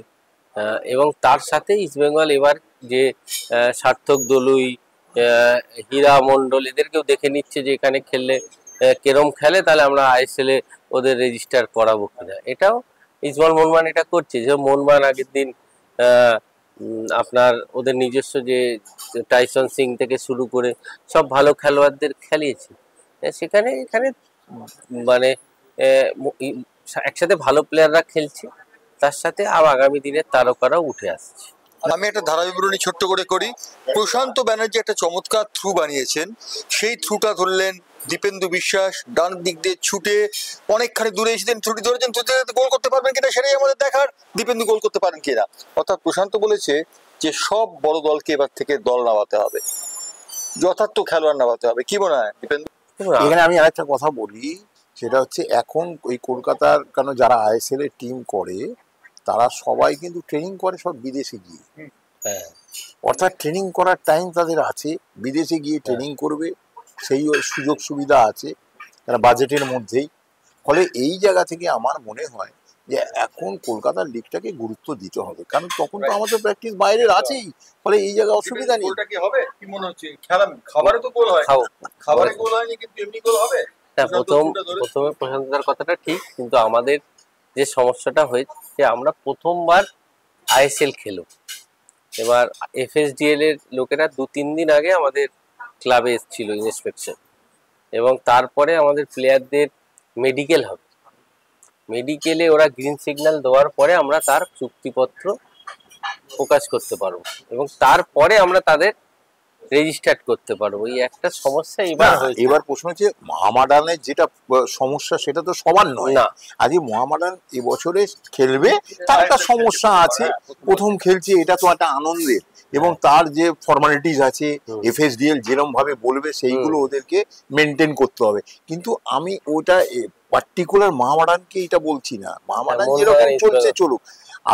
এবং তার সাথে ইস্টবেঙ্গল এবার যে সার্থক দলুই, হীরা মণ্ডল এদেরকেও দেখে নিচ্ছে যে এখানে খেললে কেরম খেলে, তাহলে আমরা আইএসএল এ ওদের রেজিস্টার করাবো কিনা। এটাও ইস্টবেঙ্গল মোহনবাগান এটা করছে, যে মোহনবাগান আগের দিন আপনার ওদের নিজস্ব যে টাইসন সিং থেকে শুরু করে সব ভালো খেলোয়াড়দের খেলিয়েছে, সেখানে এখানে মানে একসাথে ভালো প্লেয়াররা খেলছে, তার সাথে আগামী দিনের তারকারাও উঠে আসছে। আমি একটা ধারা বিবরণী ছোট্ট করে করি। প্রশান্ত ব্যানার্জি একটা চমৎকার থ্রু বানিয়েছেন, সেই থ্রুটা ধরলেন দীপেন্দু বিশ্বাস, ডান দিক দিয়ে ছুটে অনেকখানি দূরে এসেছেন, থ্রুটি ধরেছেন, থ্রুতে গোল করতে পারবেন কিনা সেটাই আমাদের দেখার, দীপেন্দু গোল করতে পারেন কিনা। অর্থাৎ প্রশান্ত বলেছে যে সব বড় দলকে এবার থেকে দল নামাতে হবে, যথার্থ খেলোয়াড় নামাতে হবে। কি মনে হয় দীপেন্দু? এখানে আমি আরেকটা কথা বলি, সেটা হচ্ছে এখন ওই কলকাতার কেন যারা আইএসএল এর টিম করে তারা সবাই কিন্তু ট্রেনিং করে সব বিদেশে গিয়ে, অর্থাৎ ট্রেনিং করার টাইম তাদের আছে, বিদেশে গিয়ে ট্রেনিং করবে, সেই সুযোগ সুবিধা আছে তারা বাজেটের মধ্যেই। ফলে এই জায়গা থেকে আমার মনে হয় যে এখন কলকাতার লিগটাকে গুরুত্ব দিতে হবে, কারণ তখন তো আমাদের প্র্যাকটিস বাইরের আছেই, ফলে এই জায়গায় অসুবিধা নেই। গোলটা কি হবে কি মনে হচ্ছে? খাবারে তো গোল হয়, খাবারে গোল হয়নি, কিন্তু এমনি গোল হবে। হ্যাঁ, প্রথমে প্রশান্তদার কথাটা ঠিক, কিন্তু আমাদের যে সমস্যাটা হয়েছে আমরা প্রথমবার আইএসএল খেলো, এবার এফএসডিএল এর লোকেরা 2-3 দিন আগে আমাদের ক্লাবে এসেছিল ইন্সপেকশন, এবং তারপরে আমাদের প্লেয়ারদের মেডিকেল হবে, মেডিকেলে ওরা গ্রিন সিগন্যাল দেওয়ার পরে আমরা তার চুক্তিপত্র প্রকাশ করতে পারবো এবং তারপরে আমরা তাদের রেজিস্টার্ড করতে পারবো। এই একটা সমস্যা এবার হয়েছে। এবার প্রশ্ন হচ্ছে মোহামেডানের যেটা সমস্যা সেটা তো সবার নয় না, আজকে মোহামেডান এবছরে খেলবে তার একটা সমস্যা আছে, প্রথম খেলছে, এটা তো একটা আনন্দের, এবং তার যে ফর্মালিটিস আছে এফএসডিএল যেরকম ভাবে বলবে সেইগুলো ওদেরকে মেনটেন করতে হবে। কিন্তু আমি ওটা পার্টিকুলার মোহামেডানকে এটা বলছি না, মোহামেডান যেরকম চলছে চলুক,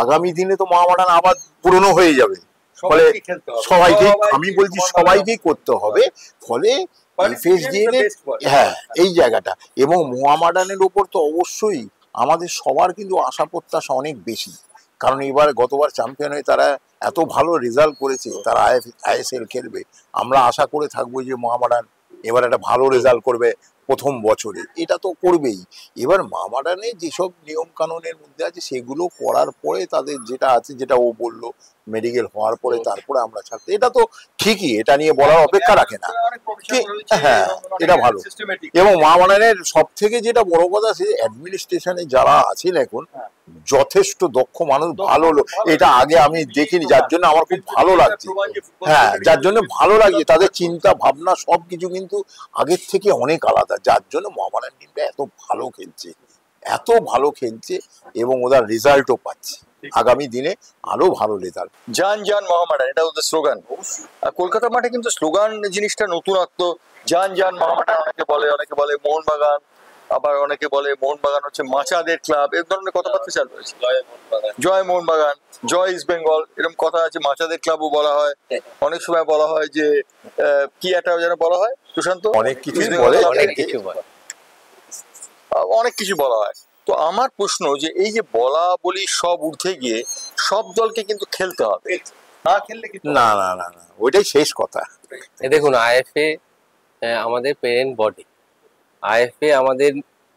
আগামী দিনে তো মোহামেডান আবার পুরনো হয়ে যাবে, ফলে সবাইকে আমি বলছি সবাইকেই করতে হবে। ফলে হ্যাঁ এই জায়গাটা, এবং মোহামেডানের ওপর তো অবশ্যই আমাদের সবার কিন্তু আশা প্রত্যাশা অনেক বেশি, কারণ এবার গতবার চ্যাম্পিয়ন হয়ে তারা এত ভালো রেজাল্ট করেছে, তারা আইএসএল খেলবে, আমরা আশা করে থাকবো যে মোহামেডান এবার একটা ভালো রেজাল্ট করবে প্রথম বছরে, এটা তো করবেই। এবার মোহামেডানে যেসব নিয়ম কানুনের মধ্যে আছে সেগুলো করার পরে তাদের যেটা আছে, যেটা ও বললো মেডিকেল হওয়ার পরে তারপরে আমরা ছাড়তে, এটা তো ঠিকই, এটা নিয়ে বলার অপেক্ষা রাখে না। হ্যাঁ এটা ভালো, এবং মোহামেডানের সব থেকে যেটা বড় কথা সে অ্যাডমিনিস্ট্রেশনে যারা আছেন এখন যথেষ্ট দক্ষ মানুষ, ভালো লোক, এটা আগে আমি দেখিনি, যার জন্য আমার খুব ভালো লাগছে। হ্যাঁ, যার জন্য ভালো লাগছে, তাদের চিন্তা ভাবনা সবকিছু কিন্তু আগের থেকে অনেক আলাদা, যার জন্য মোহামেডান টিমটা এত ভালো খেলছে, এত ভালো খেলছে এবং ওরা রেজাল্টও পাচ্ছে। আগামী দিনে আরো ভালো রেজাল্ট। জান জান মহামাডান, এটা ওদের স্লোগান। আর কলকাতা মাঠে কিন্তু স্লোগান জিনিসটা নতুনত্ব। জান জান মহামাডান অনেকে বলে মোহনবাগান, আবার অনেকে বলে মোহনবাগান হচ্ছে মাচাদের ক্লাব, এই ধরনের কথাবার্তা চালু হয়েছে। জয় মোহনবাগান, জয় ইস্ট বেঙ্গল, এরকম কথা আছে। মাচাদের ক্লাবও বলা হয়, অনেক সময় বলা হয় যে কি একটা যেন বলা হয় সুশান্ত, অনেক কিছু বলে, অনেক কিছু বলা হয়। তো আমার প্রশ্ন যে এই যে বলা বলি সব উঠে গিয়ে সব দলকে কিন্তু খেলতে হবে, না খেললে কিন্তু না না না না, ওইটাই শেষ কথা। দেখুন, আইএফএ আমাদের পেরেন্ট বডি। আইএফএ আমাদের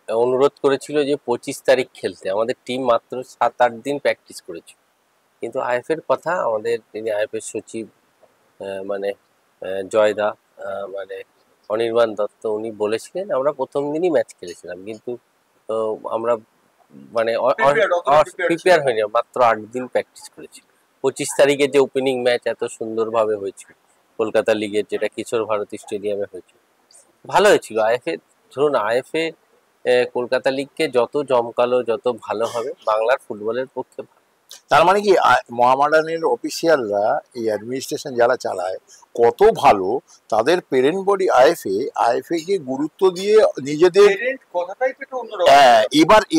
অনুরোধ করেছিল যে 25 তারিখ খেলতে। আমাদের টিম মাত্র 7-8 দিন প্র্যাকটিস করেছিল, কিন্তু আইএফএর কথা আমাদের যিনি আইএফএর সচিব মানে জয়দা মানে অনির্বাণ দত্ত, উনি বলেছিলেন আমরা প্রথম দিনই ম্যাচ খেলেছিলাম, কিন্তু আমরা মানে প্রিপেয়ার হয়নি, মাত্র 8 দিন প্র্যাকটিস করেছি। 25 তারিখে যে ওপেনিং ম্যাচ এত সুন্দরভাবে হয়েছিল কলকাতা লিগের, যেটা কিশোর ভারতী স্টেডিয়ামে হয়েছিল, ভালো হয়েছিল। আইএফএ ধরুন, আইএফএ কলকাতা লিগকে যত জমকালো, যত ভালো হবে, বাংলার ফুটবলের পক্ষে ভালো। তার মানে কি মোহামেডানের অফিসিয়ালরা, এই অ্যাডমিনিস্ট্রেশন যারা চালায়, কত ভালো তাদের পেরেন্ট বডি আইএফএ কে গুরুত্ব দিয়ে নিজেদের। হ্যাঁ,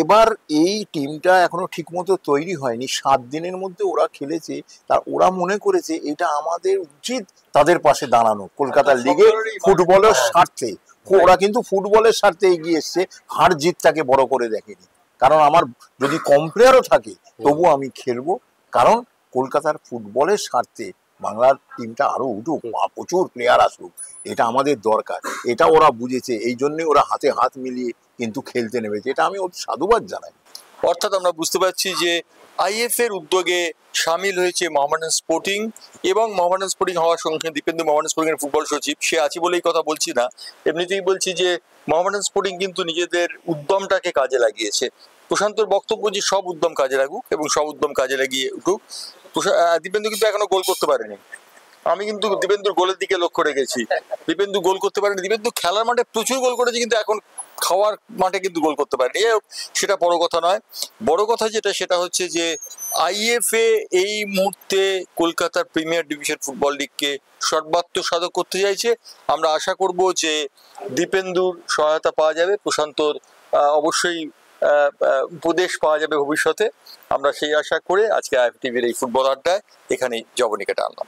এবার এই টিমটা এখনো ঠিক মতো তৈরি হয়নি, 7 দিনের মধ্যে ওরা খেলেছে। তার ওরা মনে করেছে এটা আমাদের উচিত তাদের পাশে দাঁড়ানো কলকাতা লিগে ফুটবলের স্বার্থে। ওরা কিন্তু ফুটবলের স্বার্থে এগিয়ে এসছে, হার জিতটাকে বড় করে দেখেনি। কারণ আমার যদি কম্পেয়ারও থাকে তবু আমি খেলবো, কারণ কলকাতার ফুটবলের স্বার্থে বাংলার টিমটা আরো উঠুক, প্রচুর প্লেয়ার আসুক, এটা আমাদের দরকার। এটা ওরা বুঝেছে, এই জন্য ওরা হাতে হাত মিলিয়ে কিন্তু খেলতে নেমেছে। এটা আমি ওর সাধুবাদ জানাই। অর্থাৎ আমরা বুঝতে পারছি যে আইএফ এর উদ্যোগে সামিল হয়েছে মোহামেডান স্পোর্টিং, এবং মোহামেডান স্পোর্টিং হওয়ার সঙ্গে দীপেন্দু মোহামেডান স্পোর্টিং এর ফুটবল সচিব, সে আছে বলেই কথা বলছি না, এমনিতেই বলছি যে মোহামেডান স্পোর্টিং কিন্তু নিজেদের উদ্যমটাকে কাজে লাগিয়েছে। প্রশান্তর বক্তব্য যে সব উদ্যম কাজে লাগুক এবং সব উদ্যম কাজে লাগিয়ে উঠুক। দীপেন্দু কিন্তু এখনো গোল করতে পারেনি, আমি কিন্তু দীপেন্দুর গোলের দিকে লক্ষ্য রেখেছি। দীপেন্দু গোল করতে পারেনি। দীপেন্দু খেলার মাঠে প্রচুর গোল করেছে, কিন্তু এখন খাওয়ার মাঠে কিন্তু গোল করতে পারেনি। সেটা বড় কথা নয়, বড় কথা যেটা সেটা হচ্ছে যে আইএফএ এই মুহূর্তে কলকাতার প্রিমিয়ার ডিভিশন ফুটবল লিগকে সর্বাত্ম সাধক করতে চাইছে। আমরা আশা করব যে দীপেন্দুর সহায়তা পাওয়া যাবে, প্রশান্তর অবশ্যই উপদেশ পাওয়া যাবে ভবিষ্যতে। আমরা সেই আশা করে আজকে আইএফএ টিভির এই ফুটবল আড্ডায় এখানেই জবনিকাটা আনলাম।